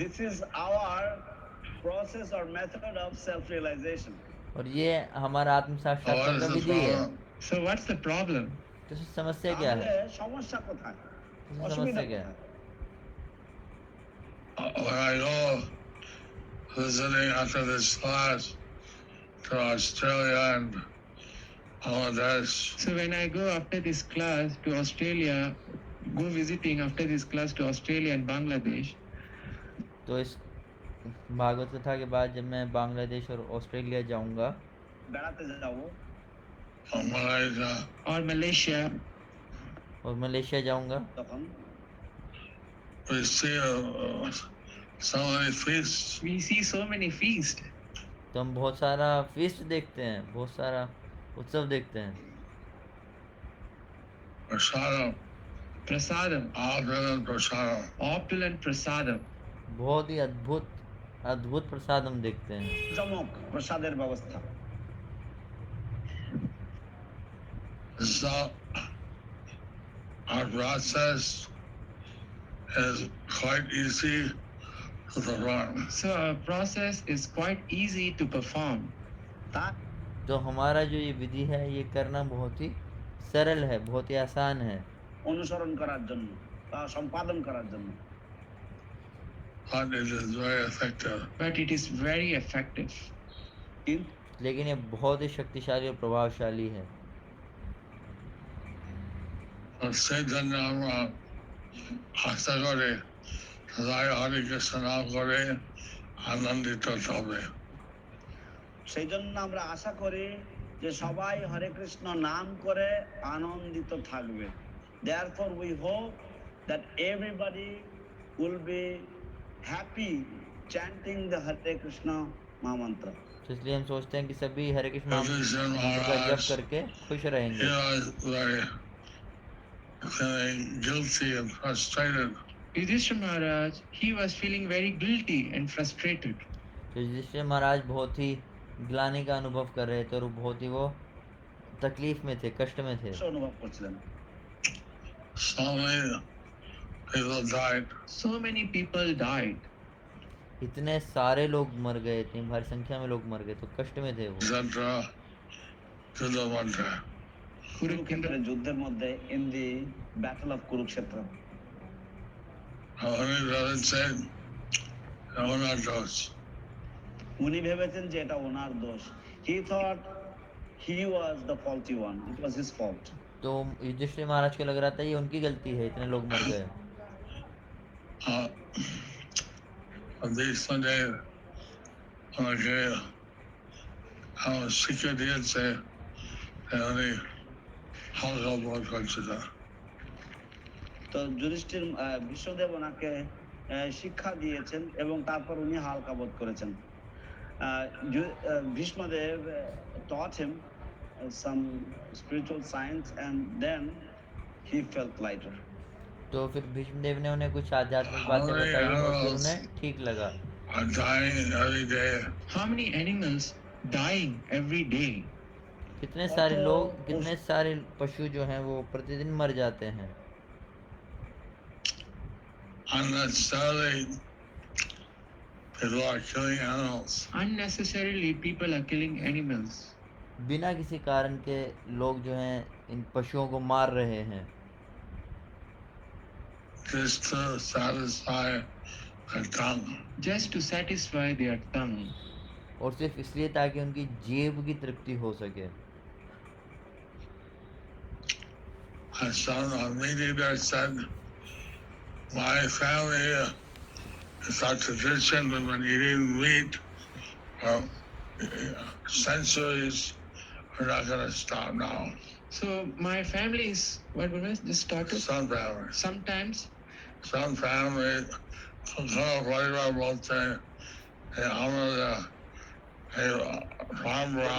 This is our process or method of self realisation. और ये हमारा आत्म What साक्षात्कार is का the विधि है। problem? So what's the problem? तो समस्या क्या है? তাহলে সমস্যা কোথায়? समस्या অসুবিধা क्या है? কোথায়? When I go visiting after this class to Australia and Bangladesh, So when I go after this class to Australia, go visiting after this class to Australia and Bangladesh, तो इस भागवत कथा के बाद जब मैं बांग्लादेश और ऑस्ट्रेलिया जाऊंगा বেড়াতে যাবো or Malaysia, or Malaysia, और मलेशिया जाऊंगा তখন we see so many feasts. we see so many feasts. तो हम बहुत सारा फीस्ट देखते हैं, बहुत सारा उत्सव देखते हैं। Prasadam, Prasadam, opulent prasadam. opulent prasadam. बहुत ही अद्भुत अद्भुत प्रसाद हम देखते हैं। চমক প্রসাদের ব্যবস্থা। So our process is quite easy to perform. So our process is quite easy to perform. তা तो हमारा जो ये विधि है ये करना बहुत ही सरल है, बहुत ही आसान है, অনুসরণ করার জন্য বা সম্পাদন করার জন্য। But it is very effective. But it is very effective. কিন্তু लेकिन ये बहुत ही शक्तिशाली और प्रभावशाली है। So Chaitanya আমরা আশা করে সবাই হরে কৃষ্ণ নাম করে আনন্দিত হবে। সেই জন্য আমরা আশা করি যে সবাই হরে কৃষ্ণ নাম করে আনন্দিত থাকবে। Therefore we hope that everybody will be happy chanting the Hare Krishna Mahamantra. तो इसलिए हम सोचते हैं कि सभी हरे कृष्ण नाम Krishna मंत्र का जप Maharaj, करके खुश रहेंगे। he was very feeling guilty and frustrated. Yudhishthira Maharaj, he was feeling very guilty and frustrated. तो युधिष्ठिर महाराज बहुत ही ग्लानि का अनुभव कर रहे थे और बहुत ही वो तकलीफ में थे, कष्ट में थे। সে অনুভব করছিলেন। So many people died. So many people died. इतने सारे लोग मर गए, इतनी भारी संख्या में लोग मर गए, तो कष्ट में थे वो। Etc. To the mantra. কুরুক্ষেত্রের যুদ্ধের মধ্যে in the battle of Kurukshetra. Only brother said, no, not those. উনি ভেবেছেন যে এটা ওনার দোষ। He thought he was the faulty one. It was his fault. तो युधिष्ठिर महाराज को लग रहा था ये उनकी गलती है, इतने लोग मर गए। These Sunday, okay, শিক্ষা দিয়েছে উনি হালকা বোধ করছিল। তো যুধিষ্ঠির ভীষ্মদেব ওনাকে শিক্ষা দিয়েছেন এবং তারপর উনি হালকা বোধ করেছেন। Bhishmadev taught him some spiritual science and then he felt lighter. तो फिर भीष्मदेव ने उन्हें कुछ आध्यात्मिक बातें बताई और फिर उन्हें ठीक लगा। Are dying every day. How many animals dying every day? कितने सारे लोग, कितने सारे पशु जो हैं वो प्रतिदिन मर जाते हैं। Unnecessarily, people are killing animals. Unnecessarily, people are killing animals. बिना किसी कारण के लोग जो हैं इन पशुओं को मार रहे हैं, Just to satisfy their tongue. Just to satisfy their tongue. और सिर्फ इसलिए ताकि उनकी जेब की तृप्ति हो सके। And some meeting there said, my family is our tradition that when eating meat for centuries, we're not going to stop now. So my family is what was this started? Some family. Sometimes Some family, পরিবার বলতে আমরা farmরা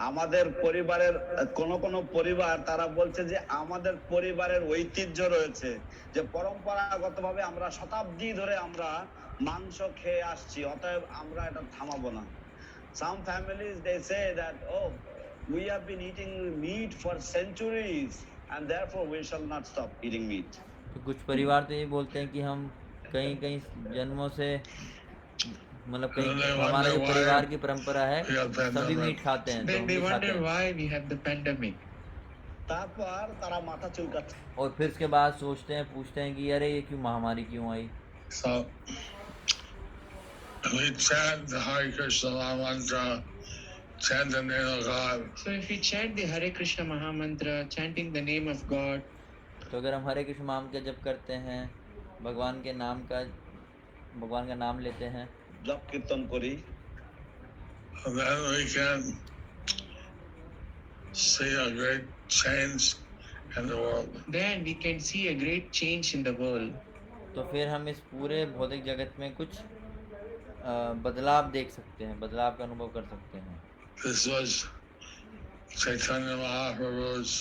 আমাদের পরিবারের কোন পরিবার তারা বলছে যে আমাদের পরিবারের ঐতিহ্য রয়েছে যে পরম্পরাগতভাবে আমরা শতাব্দী ধরে আমরা মাংস খেয়ে আসছি, অতএব আমরা এটা থামাবো না। Some families they say that oh we have been eating meat for centuries and therefore we shall not stop eating meat. तो कुछ परिवार तो ये बोलते हैं कि हम कई कई जन्मों से मतलब कई हमारा जो परिवार की परंपरा है सभी मीट खाते हैं, तो then हम they भी खाते wonder हैं। why we have the pandemic. তারপর তারা মাথা চুলকাচ্ছে। और फिर उसके बाद सोचते हैं, पूछते हैं कि अरे ये क्यों महामारी क्यों आई। So we chant the Hare Krishna mantra, chant the name of God. So if we chant the Hare Krishna Maha Mantra, chanting the name of God, तो अगर हम हरे कृष्ण नाम का जप करते हैं, भगवान का नाम लेते हैं, জপ কীর্তন করি, And then we can see a great change in the world. then we can see a great change in the world. तो फिर हम इस पूरे भौतिक जगत में कुछ बदलाव देख सकते हैं, बदलाव का अनुभव कर सकते हैं। This was Chaitanya Mahaprabhu's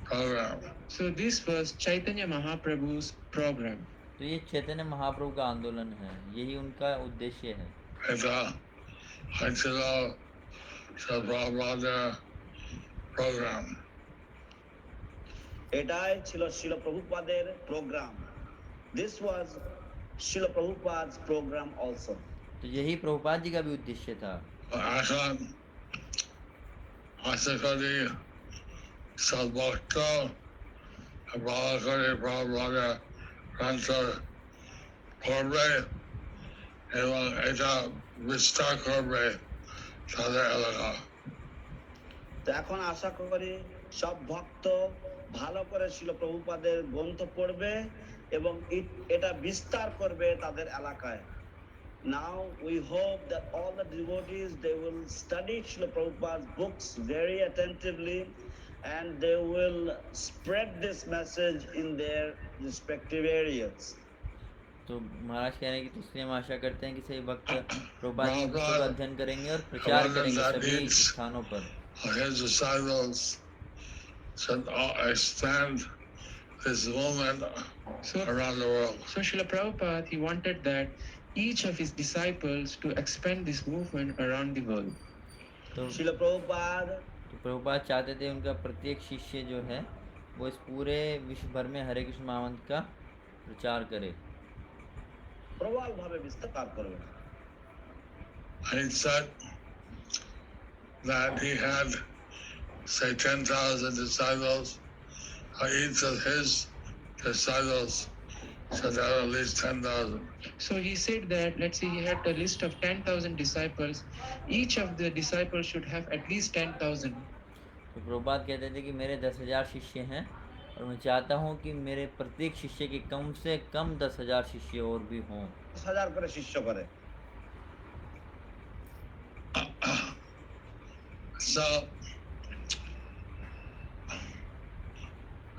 program. So this was Chaitanya Mahaprabhu's program. तो ये चैतन्य महाप्रभु का आंदोलन है, यही उनका उद्देश्य है। Chaitanya Prabhupada program. এটাই ছিল শিল প্রভুপাদের প্রোগ্রাম। দিস ওয়াজ শিল প্রভুপাদ's program also. तो यही प्रभुपाद जी का भी उद्देश्य था। এখন আশা করি সব ভক্ত ভালো করে প্রভুপাদের গ্রন্থ পড়বে এবং এটা বিস্তার করবে তাদের এলাকা। তো এখন আশা করি সব ভক্ত ভালো করে শিল প্রভুপাদের গ্রন্থ পড়বে এবং এটা বিস্তার করবে তাদের এলাকায়। Now we hope that all the devotees, they will study Srila Prabhupada's books very attentively and they will spread this message in their respective areas. तो महाराज कह रहे हैं कि तो इसलिए हम आशा करते हैं कि सभी भक्त प्रभुपाद की पुस्तकों का अध्ययन करेंगे और प्रचार करेंगे सभी स्थानों पर। His disciples should expand this movement around the world. So Srila Prabhupada, he wanted that each of his disciples to expand this movement around the world. तो शिल प्रभुपाद प्रभुपाद चाहते थे उनका प्रत्येक शिष्य जो है वो इस पूरे विश्व भर में हरे कृष्ण महामंत्र का प्रचार करे। প্রবল ভাবে বিস্তার করবে। He said that he had, say, 10,000 disciples. Each of his disciples should have at least 10,000. So he said that, let's say he had a list of 10,000 disciples. Each of the disciples should have at least 10,000. तो प्रभुपाद कहते थे कि मेरे 10,000 शिष्य हैं और मैं चाहता हूँ कि मेरे प्रत्येक शिष्य के कम से कम 10,000 शिष्य और भी हों। 10,000 করে শিষ্য করে। So,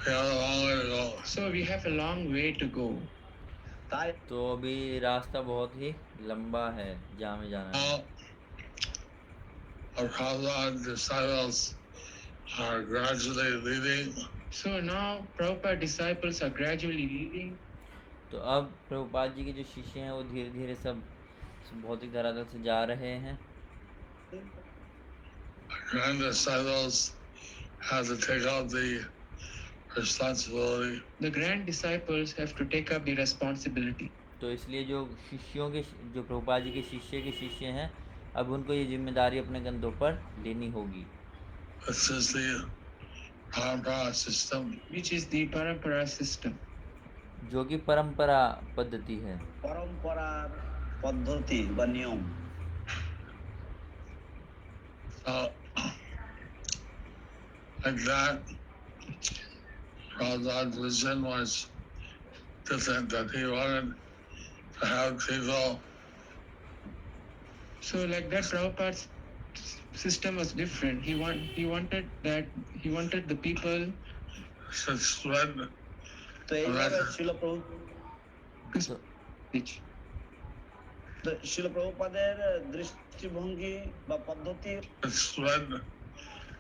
we have a long way to go. So we have a long way to go. তাই तो अभी रास्ता बहुत ही लंबा है जहाँ में जाना है। Now, our Prabhupada disciples are gradually leading. So now Prabhupada disciples are gradually leading. तो अब प्रभुपाद जी के जो शिष्य हैं वो धीरे धीरे सब भौतिक धरातल से जा रहे हैं। Grand disciples have to take up the responsibility. The grand disciples have to take up the responsibility. तो इसलिए जो शिष्यों के जो प्रभुपाद जी के शिष्य हैं अब उनको ये जिम्मेदारी अपने कंधों पर लेनी होगी। This is the Parampara system. Which is the Parampara system. जो कि परंपरा पद्धति है। পরম্পরার পদ্ধতি বা নিয়ম। So, like that, Prabhupada's vision was different, that he wanted to have people So like that Prabhupada's system was different. He wanted the people should spread তো এইভাবে শিল প্রভু to speech. তো শিল প্রভুপাদের দৃষ্টিভঙ্গি বা পদ্ধতি should spread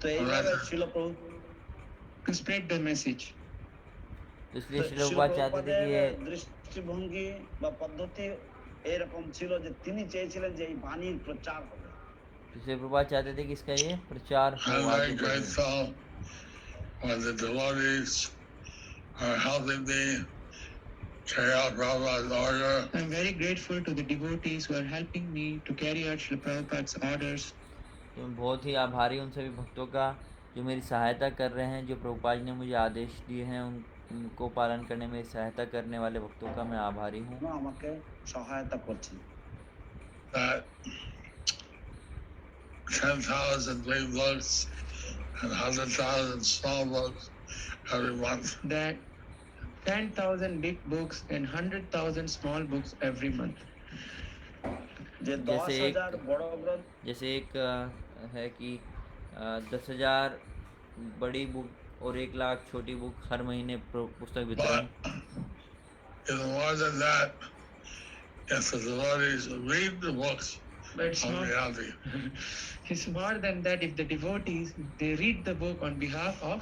তো এইভাবে শিল প্রভু To spread the message. तो इसलिए श्री प्रभुपाद चाहते थे कि ये দৃষ্টিভঙ্গি বা পদ্ধতি এরকম ছিল যে তিনি চেয়েছিলেন যে এই বাণীর প্রচার হবে। श्री प्रभुपाद चाहते थे कि इसका ये प्रचार हो I'm आगे very बढ़े। grateful when the devotees are helping me carry out Prabhupada's order. I'm very grateful to the devotees who are helping me to carry out Srila Prabhupada's orders. तो मैं बहुत ही आभारी उन सभी भक्तों का जो मेरी सहायता कर रहे हैं, जो प्रभुपाद जी ने मुझे आदेश दिए हैं उनको पालन करने में सहायता करने वाले भक्तों का मैं आभारी हूँ। আমাকে সহায়তা করছেন। That 10,000 big books and 100,000 small books every month. That 10,000 big books and 100,000 small books every month. যে जैसे 10,000 বড় গ্রন্থ जैसे एक है कि 10,000 बड़ी बुक और 1,00,000 छोटी बुक हर महीने पुस्तक वितरण। But even more than that, if the devotees read the books, But it's I'll be more, happy. it's more than that. If the devotees, they read the book on behalf of,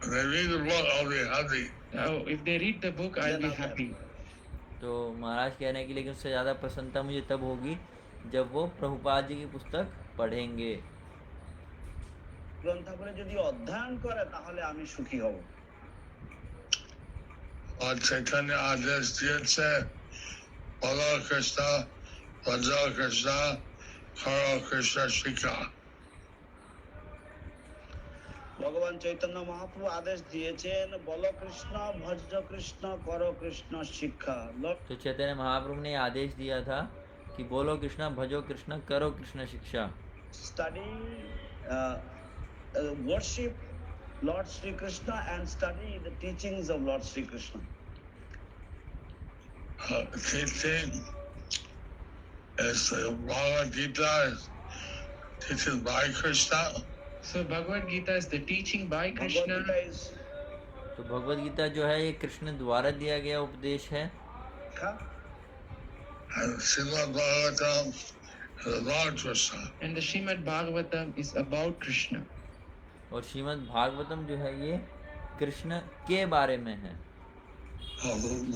If they read the book, I'll be happy. if they read the book, I'll be happy. तो महाराज कह रहे हैं कि लेकिन उससे ज़्यादा प्रसन्नता मुझे तब होगी जब वो प्रभुपाद जी की पुस्तक पढ़ेंगे। গ্রন্থাবলী যদি অধ্যয়ন করে তাহলে আমি সুখী হব। Lord Chaitanya आदेश दिए थे बोलो कृष्णा भजो कृष्णा करो कृष्ण शिक्षा ভগবান চৈতন্য মহাপ্রভু আদেশ দিয়েছেন বলো কৃষ্ণ ভজ কৃষ্ণ করো কৃষ্ণ শিক্ষা। तो चैतन्य महाप्रभु ने आदेश दिया था कि बोलो कृष्णा भजो कृष्णा करो कृष्ण शिक्षा। study worship Lord Sri Krishna and study the teachings of Lord Sri Krishna. Teaching is the Bhagavad Gita is teaching by Krishna. So Bhagavad Gita is the teaching by Bhagavad Krishna. Gita is तो भगवद गीता जो है ये कृष्ण द्वारा दिया गया उपदेश है And Srimad Bhagavatam is about Krishna. And the Srimad Bhagavatam is about Krishna. और श्रीमद् भागवतम जो है ये कृष्ण के बारे में है।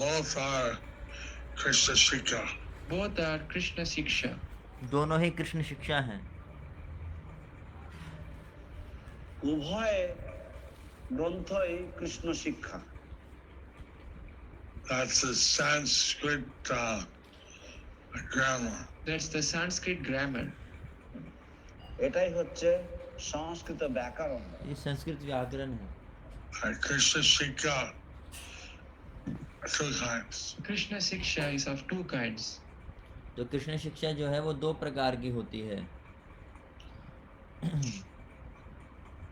Both are Krishna Shikha. Both are Krishna Siksha. दोनों ही कृष्ण शिक्षा हैं। উভয় গ্রন্থই কৃষ্ণ শিক্ষা। That's the Sanskrit grammar. That's the Sanskrit grammar. এটাই হচ্ছে সংস্কৃত ব্যাকরণ। ये संस्कृत व्याकरण है। And Krishna Shikha are two kinds. Krishna Siksha is of two kinds. तो कृष्ण शिक्षा जो है वो दो प्रकार की होती है।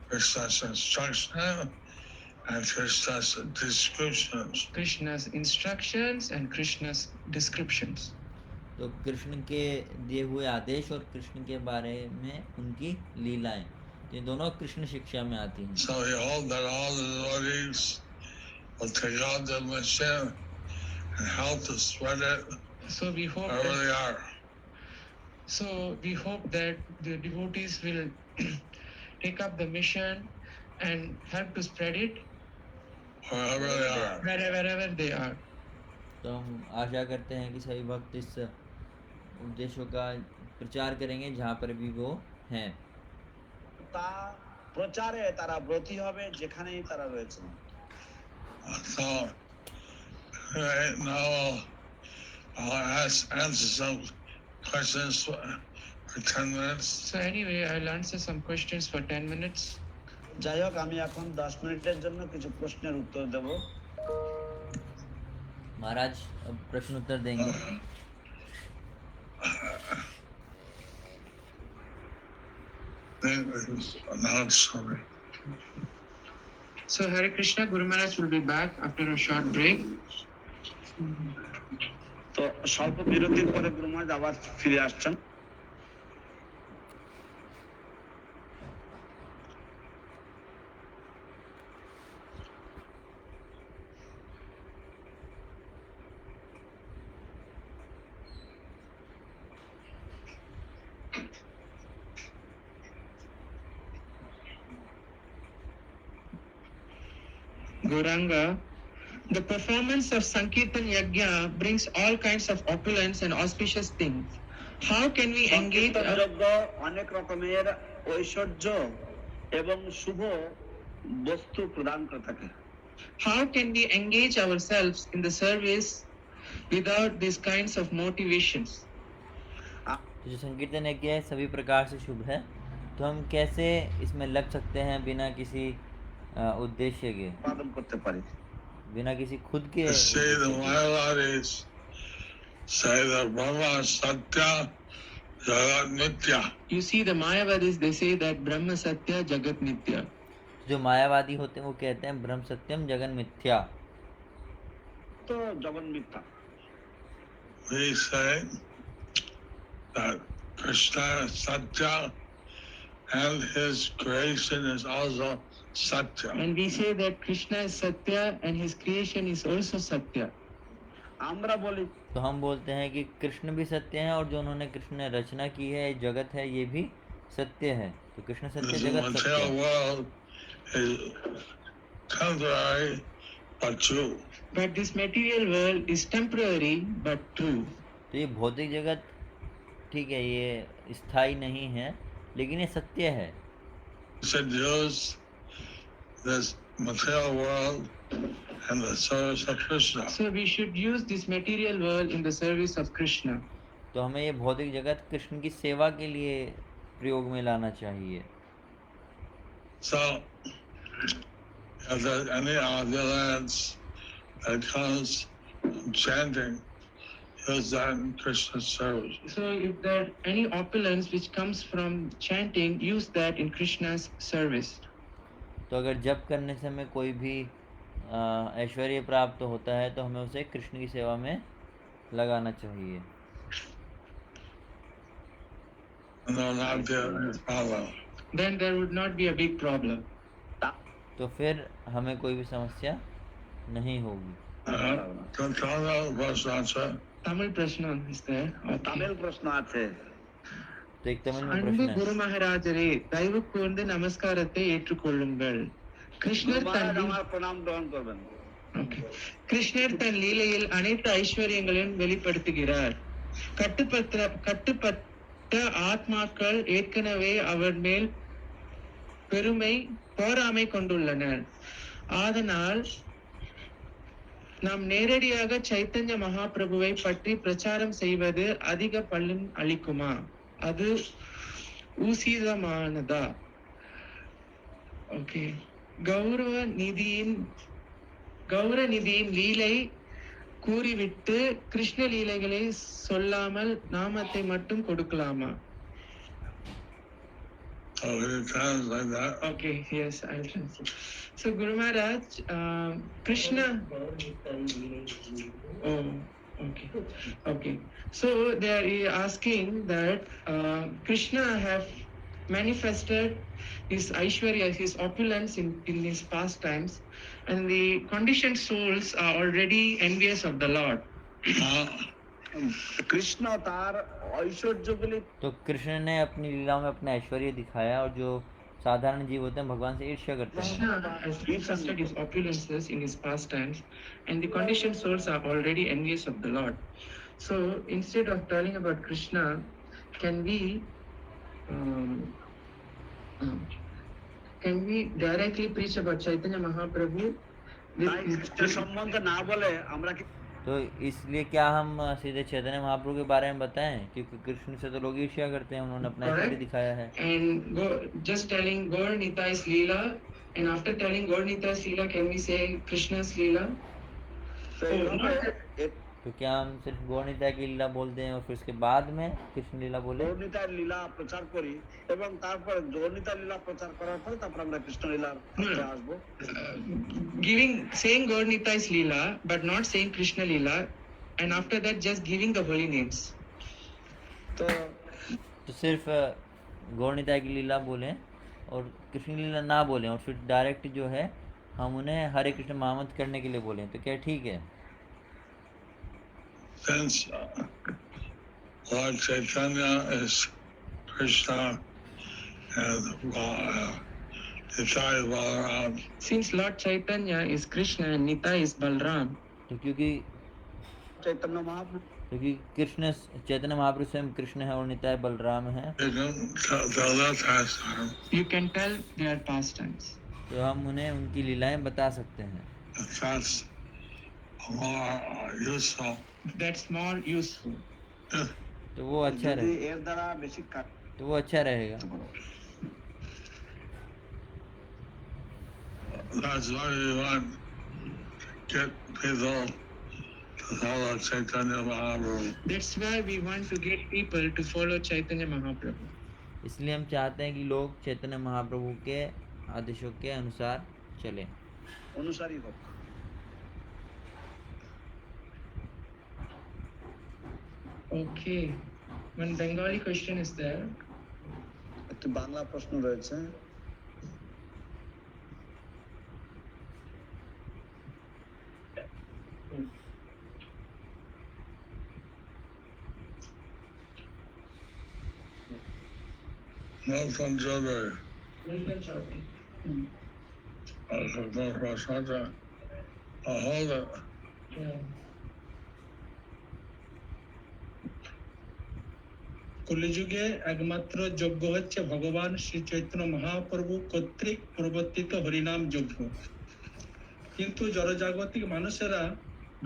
Krishna's instruction and Krishna's descriptions. Krishna's instructions and Krishna's descriptions. तो कृष्ण के दिए हुए आदेश और कृष्ण के बारे में उनकी लीलाएं, ये दोनों कृष्ण शिक्षा में आती हैं। So we hope that all the devotees will take out the mission and help to spread it So we hope wherever they that, are. so we hope that the devotees will take up the mission and help to spread it Wherever they are. wherever they are. तो हम आशा करते हैं कि सभी भक्त इस उपदेशों का प्रचार करेंगे जहाँ पर भी वो हैं। তা প্রচারে তারা ব্রতী হবে যেখানেই তারা রয়েছে। So right now I'll answer some questions for 10 minutes. So anyway, I'll answer some questions for 10 minutes. যাই হোক আমি এখন 10 মিনিটের জন্য কিছু প্রশ্নের উত্তর দেব। महाराज अब प्रश्न उत्तर देंगे। Sorry. So Hare Krishna, Guru Maharaj will be back after a short break. তো স্বল্প বিরতির পরে গুরু মহারাজ আবার ফিরে আসছেন। Gauranga, the performance of Sankirtan Yajna brings all kinds of opulence and auspicious things. How can we engage সংকীর্তন যজ্ঞ অনেক রকমের ঐশ্বর্য এবং শুভ বস্তু প্রদান করে থাকে। how can we engage ourselves in the service without these kinds of motivations? जो संकीर्तन यज्ञ है सभी प्रकार से शुभ है, तो हम कैसे इसमें लग सकते हैं बिना किसी उद्देश्य के, উৎপাদন করতে পারি। बिना किसी खुद के To say the Mayavadis say that Brahma Satya Jagat Nitya. You see, the Mayavadis, they say that Brahma Satya Jagat Nitya. जो मायावादी होते हैं वो कहते हैं ब्रह्म सत्यम जगन मिथ्या। তো জগন মিথ্যা। We say that Krishna is Satya and his creation is also Satya. And we say that Krishna is Satya and his creation is also Satya. আমরা বলি तो हम बोलते हैं कि कृष्ण भी सत्य है और जो उन्होंने कृष्ण ने रचना की है ये जगत है ये भी सत्य है। तो कृष्ण सत्य The जगत सत्य material है। world is temporary but true. But this material world is temporary but true. तो ये भौतिक जगत ठीक है ये स्थायी नहीं है लेकिन ये सत्य है। We should use this material world in the service of Krishna. So we should use this material world in the service of Krishna. तो हमें ये भौतिक जगत कृष्ण की सेवा के लिए प्रयोग में लाना चाहिए. So, if there's any ambulance that comes from chanting, use that in Krishna's service. So if there any opulence which comes from chanting, use that in Krishna's service. तो अगर जप करने से हमें कोई भी ऐश्वर्य प्राप्त होता है तो हमें उसे कृष्ण की सेवा में लगाना चाहिए. And there will not be any problem. Then there would not be a big problem. तो फिर हमें कोई भी समस्या नहीं होगी. Tantra was answer. Tamil Prashna is there. Okay. Tamil প্রশ্ন আছে. तो एक तमिल में அன்பு प्रश्न குரு है. மகாராஜரே, தயவு கூர்ந்து நமஸ்காரத்தை ஏற்றுக்கொள்ளுங்கள். கிருஷ்ணர் মহারাজ தன் আমার প্রণাম গ্রহণ করবেন. Okay. கிருஷ்ணர் தன் லீலையில் அனைத்து ஐஸ்வர்யங்களையும் வெளிப்படுத்துகிறார். கட்டுப்பட்ட ஆத்மாக்கள் ஏற்கனவே அவர் மேல் பெருமை போராமை கொண்டுள்ளனர். அதனால் நாம் நேரடியாக சைத்தன்ய மகாபிரபுவை பற்றி பிரச்சாரம் செய்வது அதிக பலன் அளிக்குமா? அது ஊசிதமானதா? ஓகே. கௌரவ நிதியின் லீலை கூறிவிட்டு கிருஷ்ண லீலைகளை சொல்லாமல் நாமத்தை மட்டும் கொடுக்கலாமா? So it sounds like that. Okay, yes, I'll translate. So Guru Maharaj, Krishna. Oh, okay. So they are asking that Krishna have manifested his Aishwarya, his opulence in his pastimes, and the conditioned souls are already envious of the Lord. Krishna তার ঐশ্বর্যগুলি तो कृष्ण ने अपनी लीलाओं में अपना ऐश्वर्य दिखाया और जो साधारण जीव होते हैं भगवान से ईर्ष्या करते हैं. Krishna has manifested his opulences in his pastimes, and the conditioned souls are already envious of the Lord. So instead of telling about Krishna, can we directly preach about Chaitanya Mahaprabhu? তাই কৃষ্ণ সম্বন্ধে না বলে আমরা কি तो इसलिए क्या हम सीधे चैतन्य महाप्रभु के बारे में बताएं, क्योंकि कृष्ण से तो लोग ईर्ष्या करते हैं, उन्होंने अपना ऐश्वर्य दिखाया है. And just telling Gaur Nitai's Leela, and after telling Gaur Nitai's Leela, can we say Krishna's Leela? तो क्या हम सिर्फ गौरनीता की लीला बोलते हैं और फिर उसके बाद में कृष्ण लीला बोले? গৌরনীতার লীলা প্রচার করি এবং তারপর গৌরনীতার লীলা প্রচার করার পরে তারপর আমরা কৃষ্ণ লীলার কাছে আসবো. Saying Gaur Nitai's Leela, but not saying Krishna Leela, and after that just giving the holy names. তো सिर्फ गौरनीता की लीला बोलें और कृष्ण लीला ना बोलें और फिर डायरेक्ट जो है हम उन्हें हरे कृष्ण महामंत्र करने के लिए बोलें, तो क्या ठीक है? Since Lord Chaitanya is Krishna and Nitai Balaram, Since Lord Chaitanya is Krishna and Nitai is Balram, तो क्योंकि চৈতন্য মহাপ্রভু कृष्ण चैतन्य महाप्रभु स्वयं कृष्ण है और निताय बलराम है, you can tell that pastime. you can tell their pastimes. तो हम उन्हें उनकी लीलाएं बता सकते हैं. That's more useful. That's more useful. तो वो अच्छा যদি रहे, এর দ্বারা বেশি কাজ तो वो अच्छा रहेगा. That's why you want to get people to follow Chaitanya Mahaprabhu. That's why we want to get people to follow Chaitanya Mahaprabhu. इसलिए हम चाहते हैं कि लोग चैतन्य महाप्रभु के आदेशों के अनुसार चलें. অনুসারী হোক. Okay. One Bengali question is there. একটি বাংলা প্রশ্ন রয়েছে. Nelson Jodhary. Hold it. কলিযুগে একমাত্র যজ্ঞ হচ্ছে ভগবান শ্রী চৈতন্য মহাপ্রভু কর্তৃক প্রবর্তিত হরিনাম যজ্ঞ। কিন্তু জড়জাগতিক মানুষেরা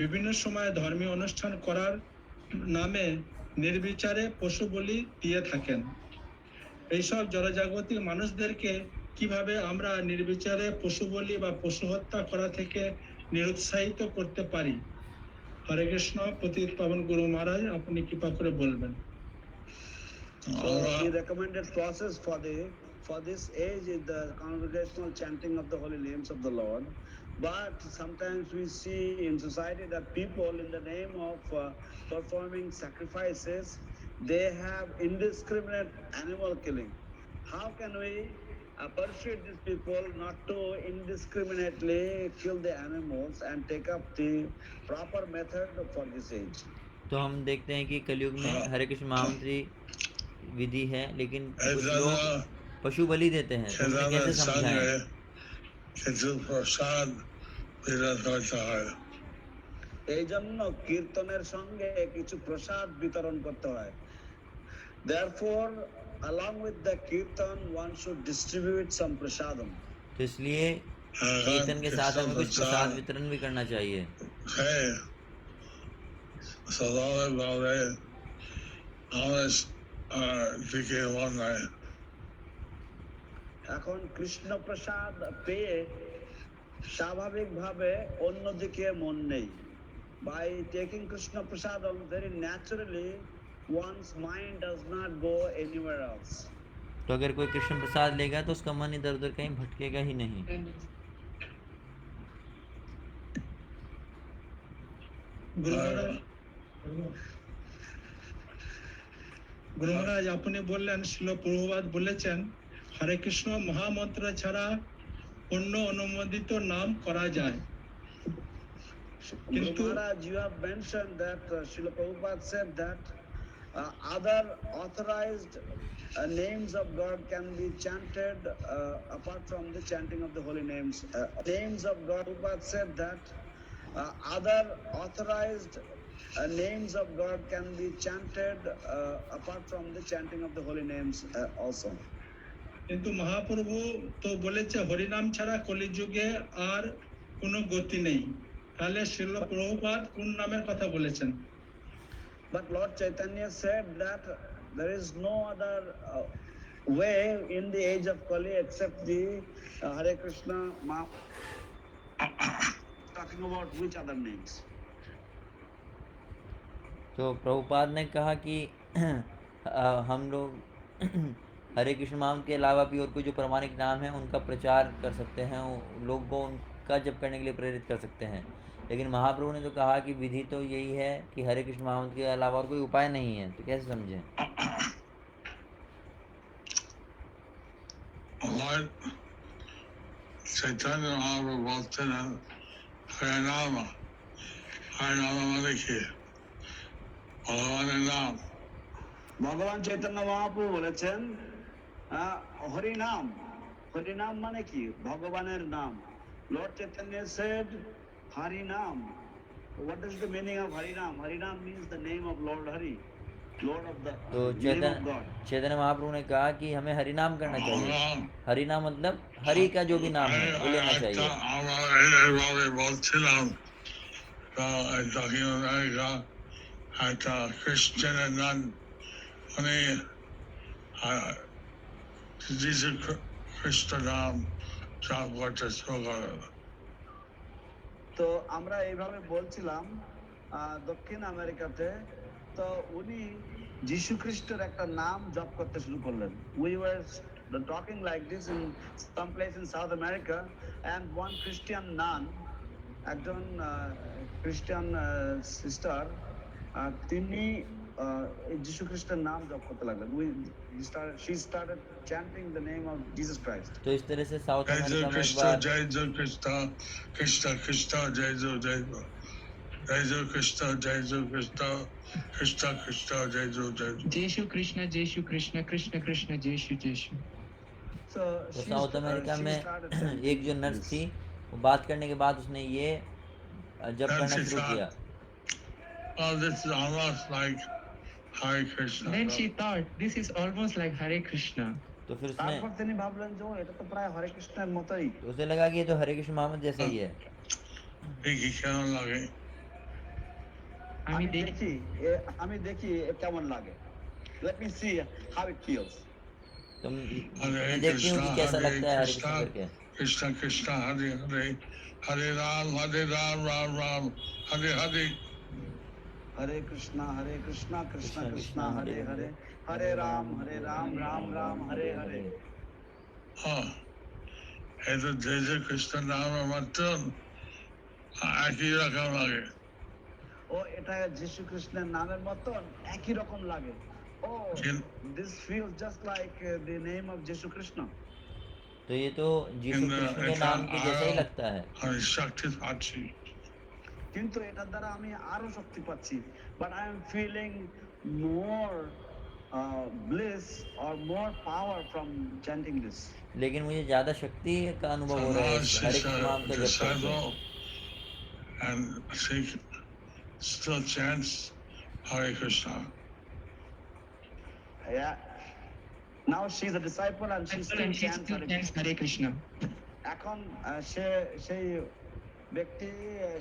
বিভিন্ন সময়ে ধর্মীয় অনুষ্ঠান করার নামে নির্বিচারে পশু বলি দিয়ে থাকেন। এইসব জড়জাগতিক মানুষদেরকে কিভাবে আমরা নির্বিচারে পশু বলি বা পশু হত্যা করা থেকে নিরুৎসাহিত করতে পারি? হরে কৃষ্ণ। পতিত পাবন গুরু মহারাজ, আপনি কৃপা করে বলবেন। So the recommended process for this age is the congregational chanting of the holy names of the Lord. But sometimes we see in society that people, in the name of performing sacrifices, they have indiscriminate animal killing. How can we persuade these people not to indiscriminately kill the animals and take up the proper method for this age? तो हम देखते हैं कि कलयुग में हरे कृष्ण महामंत्री विधि है, लेकिन कुछ ऐसा लोग पशु बलि देते हैं, तो उन्हें कैसे समझाएं? কিছু প্রসাদ বিতরণ করতে হয়। এই জন্য কীর্তনের সঙ্গে কিছু প্রসাদ বিতরণ করতে হয়। Therefore, along with the kirtan, one should distribute some prasadam. तो इसलिए कीर्तन के साथ हमें कुछ प्रसाद वितरण भी करना चाहिए। है सदावे भावे हमें दिखे मन है। এখন কৃষ্ণ প্রসাদ পেয়ে স্বাভাবিকভাবে অন্যদিকে মন নেই। By taking Krishna prasadam, very naturally one's mind does not go anywhere else. तो अगर कोई कृष्ण प्रसाद लेगा तो उसका मन इधर उधर कहीं भटकेगा ही नहीं। গুরু মহারাজ, আপনি বললেন, শিল প্রভুপাদ বলেছেন, হরে কৃষ্ণ মহামন্ত্র ছাড়া অন্য অনুমোদিত নাম করা যায়। Guru Maharaj, you have mentioned that Srila Prabhupada said that other authorized names of God can be chanted apart from the chanting of the holy names. Names of God, Prabhupada said that other authorized names of God can be chanted apart from the chanting of the holy names also. কিন্তু মহাপ্রভু তো বলেছে হরিনাম ছাড়া কলিযুগে আর কোনো গতি নেই। তাহলে শিল প্রভুপাদ কোন নামের কথা বলেছেন? But Lord Chaitanya said that there is no other way in the age of Kali except the Hare Krishna talking about which other names? तो प्रभुपाद ने कहा कि हम लोग हरे कृष्ण नाम के अलावा भी और कोई जो प्रमाणिक नाम है उनका प्रचार कर सकते हैं, लोग को उनका जप करने के लिए प्रेरित कर सकते हैं। लेकिन महाप्रभु ने तो कहा कि विधि तो यही है कि हरे कृष्ण महामंत्र के अलावा और कोई उपाय नहीं है, तो कैसे समझें? चैतन्य महाप्रभु बोलते हैं हरिनाम, हरिनाम माने কি? ভগবানের নাম। ভগবান চৈতন্য মহাপ্রভু বলেছেন হরিনাম, হরিনাম মানে কি? ভগবানের নাম। Lord Chaitanya said Harinam. What is the meaning of Harinam? Harinam means the name of Lord Hari, Lord of the तो name of God. Chaitanya Mahaprabhu ने कहा कि हमें हरिनाम करना चाहिए। हरिनाम मतलब हरि का जो भी नाम है वो लेना चाहिए। আমরা এইভাবে বলছিলাম দক্ষিণ আমেরিকা একটা খ্রিস্টানের নাম উনি যিশু খ্রিস্ট নাম জপ করতে শুরু করেন। তো আমরা এইভাবে বলছিলাম দক্ষিণ আমেরিকাতে, তো উনি যীশু খ্রিস্টের একটা নাম জপ করতে শুরু করলেন। We were talking like this in some place in South America, and one Christian nun, একজন খ্রিস্টান সিস্টার, তিনি যীশু খ্রিস্টের নাম জপ করতে লাগলেন। She started chanting the name of Jesus Christ. तो इस तरह से साउथ अमेरिका में एक कृष्ण बार जय जय कृष्ण कृष्ण कृष्ण जय जय जय जय जय कृष्ण जय जय कृष्ण कृष्ण कृष्ण जय जय जय जयशु कृष्ण कृष्ण कृष्ण जयशु जयशु। So तो she साउथ अमेरिका she में started chanting एक जो नर्स this. थी, वो बात करने के बाद उसने ये जप करना शुरू किया। Oh, this is almost like Hare Krishna. Then she thought, this is almost like Hare Krishna. तो फिर उसने তারপর তিনি ভাবলেন যে ও, এটা তো প্রায় হরে কৃষ্ণের মতোই। तो उसे लगा कि ये तो हरे कृष्ण मोहम्मद जैसा ही है। देखिए क्या लगे আমি আমি দেখি দেখি এ কেমন লাগে। Let me see how it feels. तो हरे मैं देखती हूँ कि कृष्णा कैसा हरे लगता है हरे कृष्ण कृष्णा करके। कृष्णा कृष्णा हरे हरे हरे राम राम राम हरे हरे हरे कृष्णा कृष्णा कृष्णा कृष्णा हरे हरे, हरे राम राम राम हरे हरे। हाँ ये तो जैसे कृष्ण नाम मतलब एक ही रकम लगे ও, এটা যিশু কৃষ্ণের নামের মতন একই রকম লাগে। ও, लेकिन this feels just like the name of যিশু কৃষ্ণ। तो ये तो यीशु कृष्ण के এটা नाम के जैसा ही আরো लगता है। আমি শক্তি পাচ্ছি কিন্তু এটার দ্বারা আমি আরো শক্তি পাচ্ছি। But I am feeling more bliss or more power from chanting this. लेकिन मुझे ज्यादा शक्ति का अनुभव हो रहा है इस हरे कृष्ण नाम का जप करके। disciple and she still chants Hare Krishna. Yeah. Now she is a disciple and she still chants Hare Krishna. হরে কৃষ্ণ। এখন সে সেই ব্যক্তি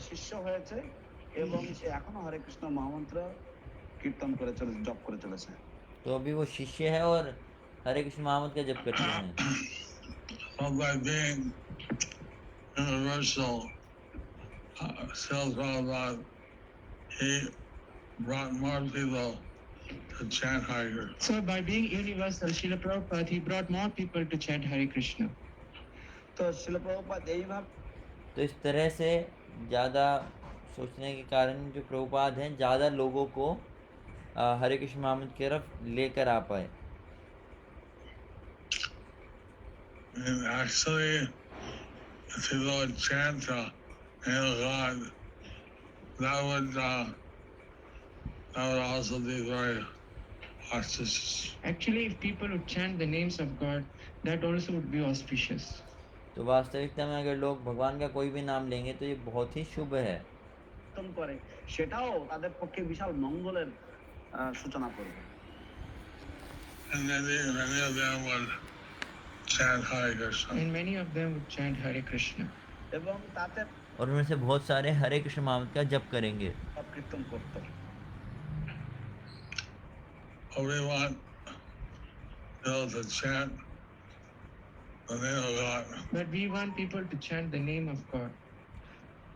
শিষ্য হয়েছে এবং সে এখনো হরে কৃষ্ণ মহামন্ত্র কীর্তন করে চলেছে, জপ করে চলেছে। तो अभी वो शिष्य है और हरे कृष्ण महामंत्र का जप करते हैं। Well, by being universal, Srila Prabhupada, he brought more people to chant Hare Krishna. So by being universal, Srila Prabhupada, he brought more people to chant Hare Krishna. তো শিল প্রভুপাদ এইভাবে तो इस तरह से ज़्यादा सोचने के कारण जो प्रभुपाद हैं ज़्यादा लोगों को हरे कृष्ण महामंत्र की तरफ लेकर आ पाए। And actually, if you would chant the name of God, that would also be very auspicious. Actually, if people would chant the names of God, that also would be auspicious. तो वास्तविकता में अगर लोग भगवान का कोई भी नाम लेंगे तो ये बहुत ही शुभ है। কীর্তন করে সেটাও তাদের পক্ষে বিশাল মঙ্গলের সূচনা করবে। And many of them would chant Hare Krishna. And many of them would chant Hare Krishna. এবং তাতে और उनमें से बहुत सारे हरे कृष्ण महामंत्र का जप करेंगे। সব কীর্তন করতো। We want people to chant the name of God. But we want people to chant the name of God.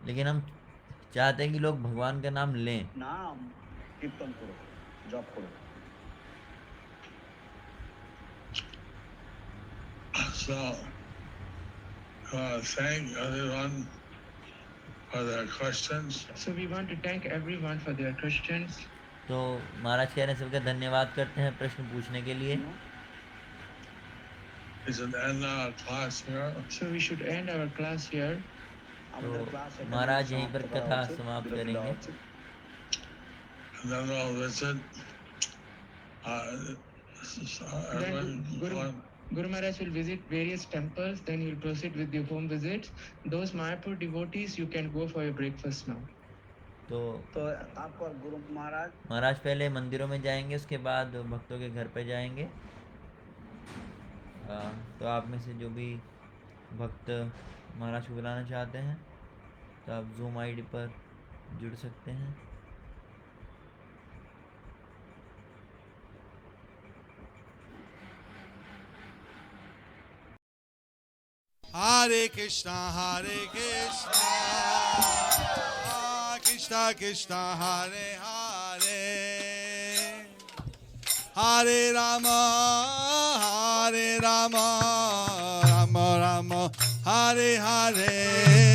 लेकिन हम चाहते हैं कि लोग भगवान का नाम लें। নাম কীর্তন করো, জপ করো। So, thank everyone for their questions. So we want to thank everyone for their questions. तो महाराज कह रहे हैं सबका धन्यवाद करते हैं प्रश्न पूछने के लिए। We should end our class here. So we should end our class here. আমাদের ক্লাস এখানে महाराज यहीं पर সমাপ্ত করা कथा উচিত, समाप्त বিরতি দেওয়া करेंगे। উচিত। And then we'll visit. Everyone, Guru Maharaj will visit various temples, then he will proceed with the home visits. Those Mayapur devotees, you can go for your breakfast now. तो তো তারপর গুরু মহারাজ महाराज पहले मंदिरों में जाएंगे, उसके बाद भक्तों के घर पे जाएंगे। तो आप में से जो भी भक्त महाराज को बुलाना चाहते हैं तो आप जूम आईडी पर जुड़ सकते हैं। Hare Krishna, Krishna Krishna, Hare Hare, Hare Rama, Rama Rama, Hare Hare.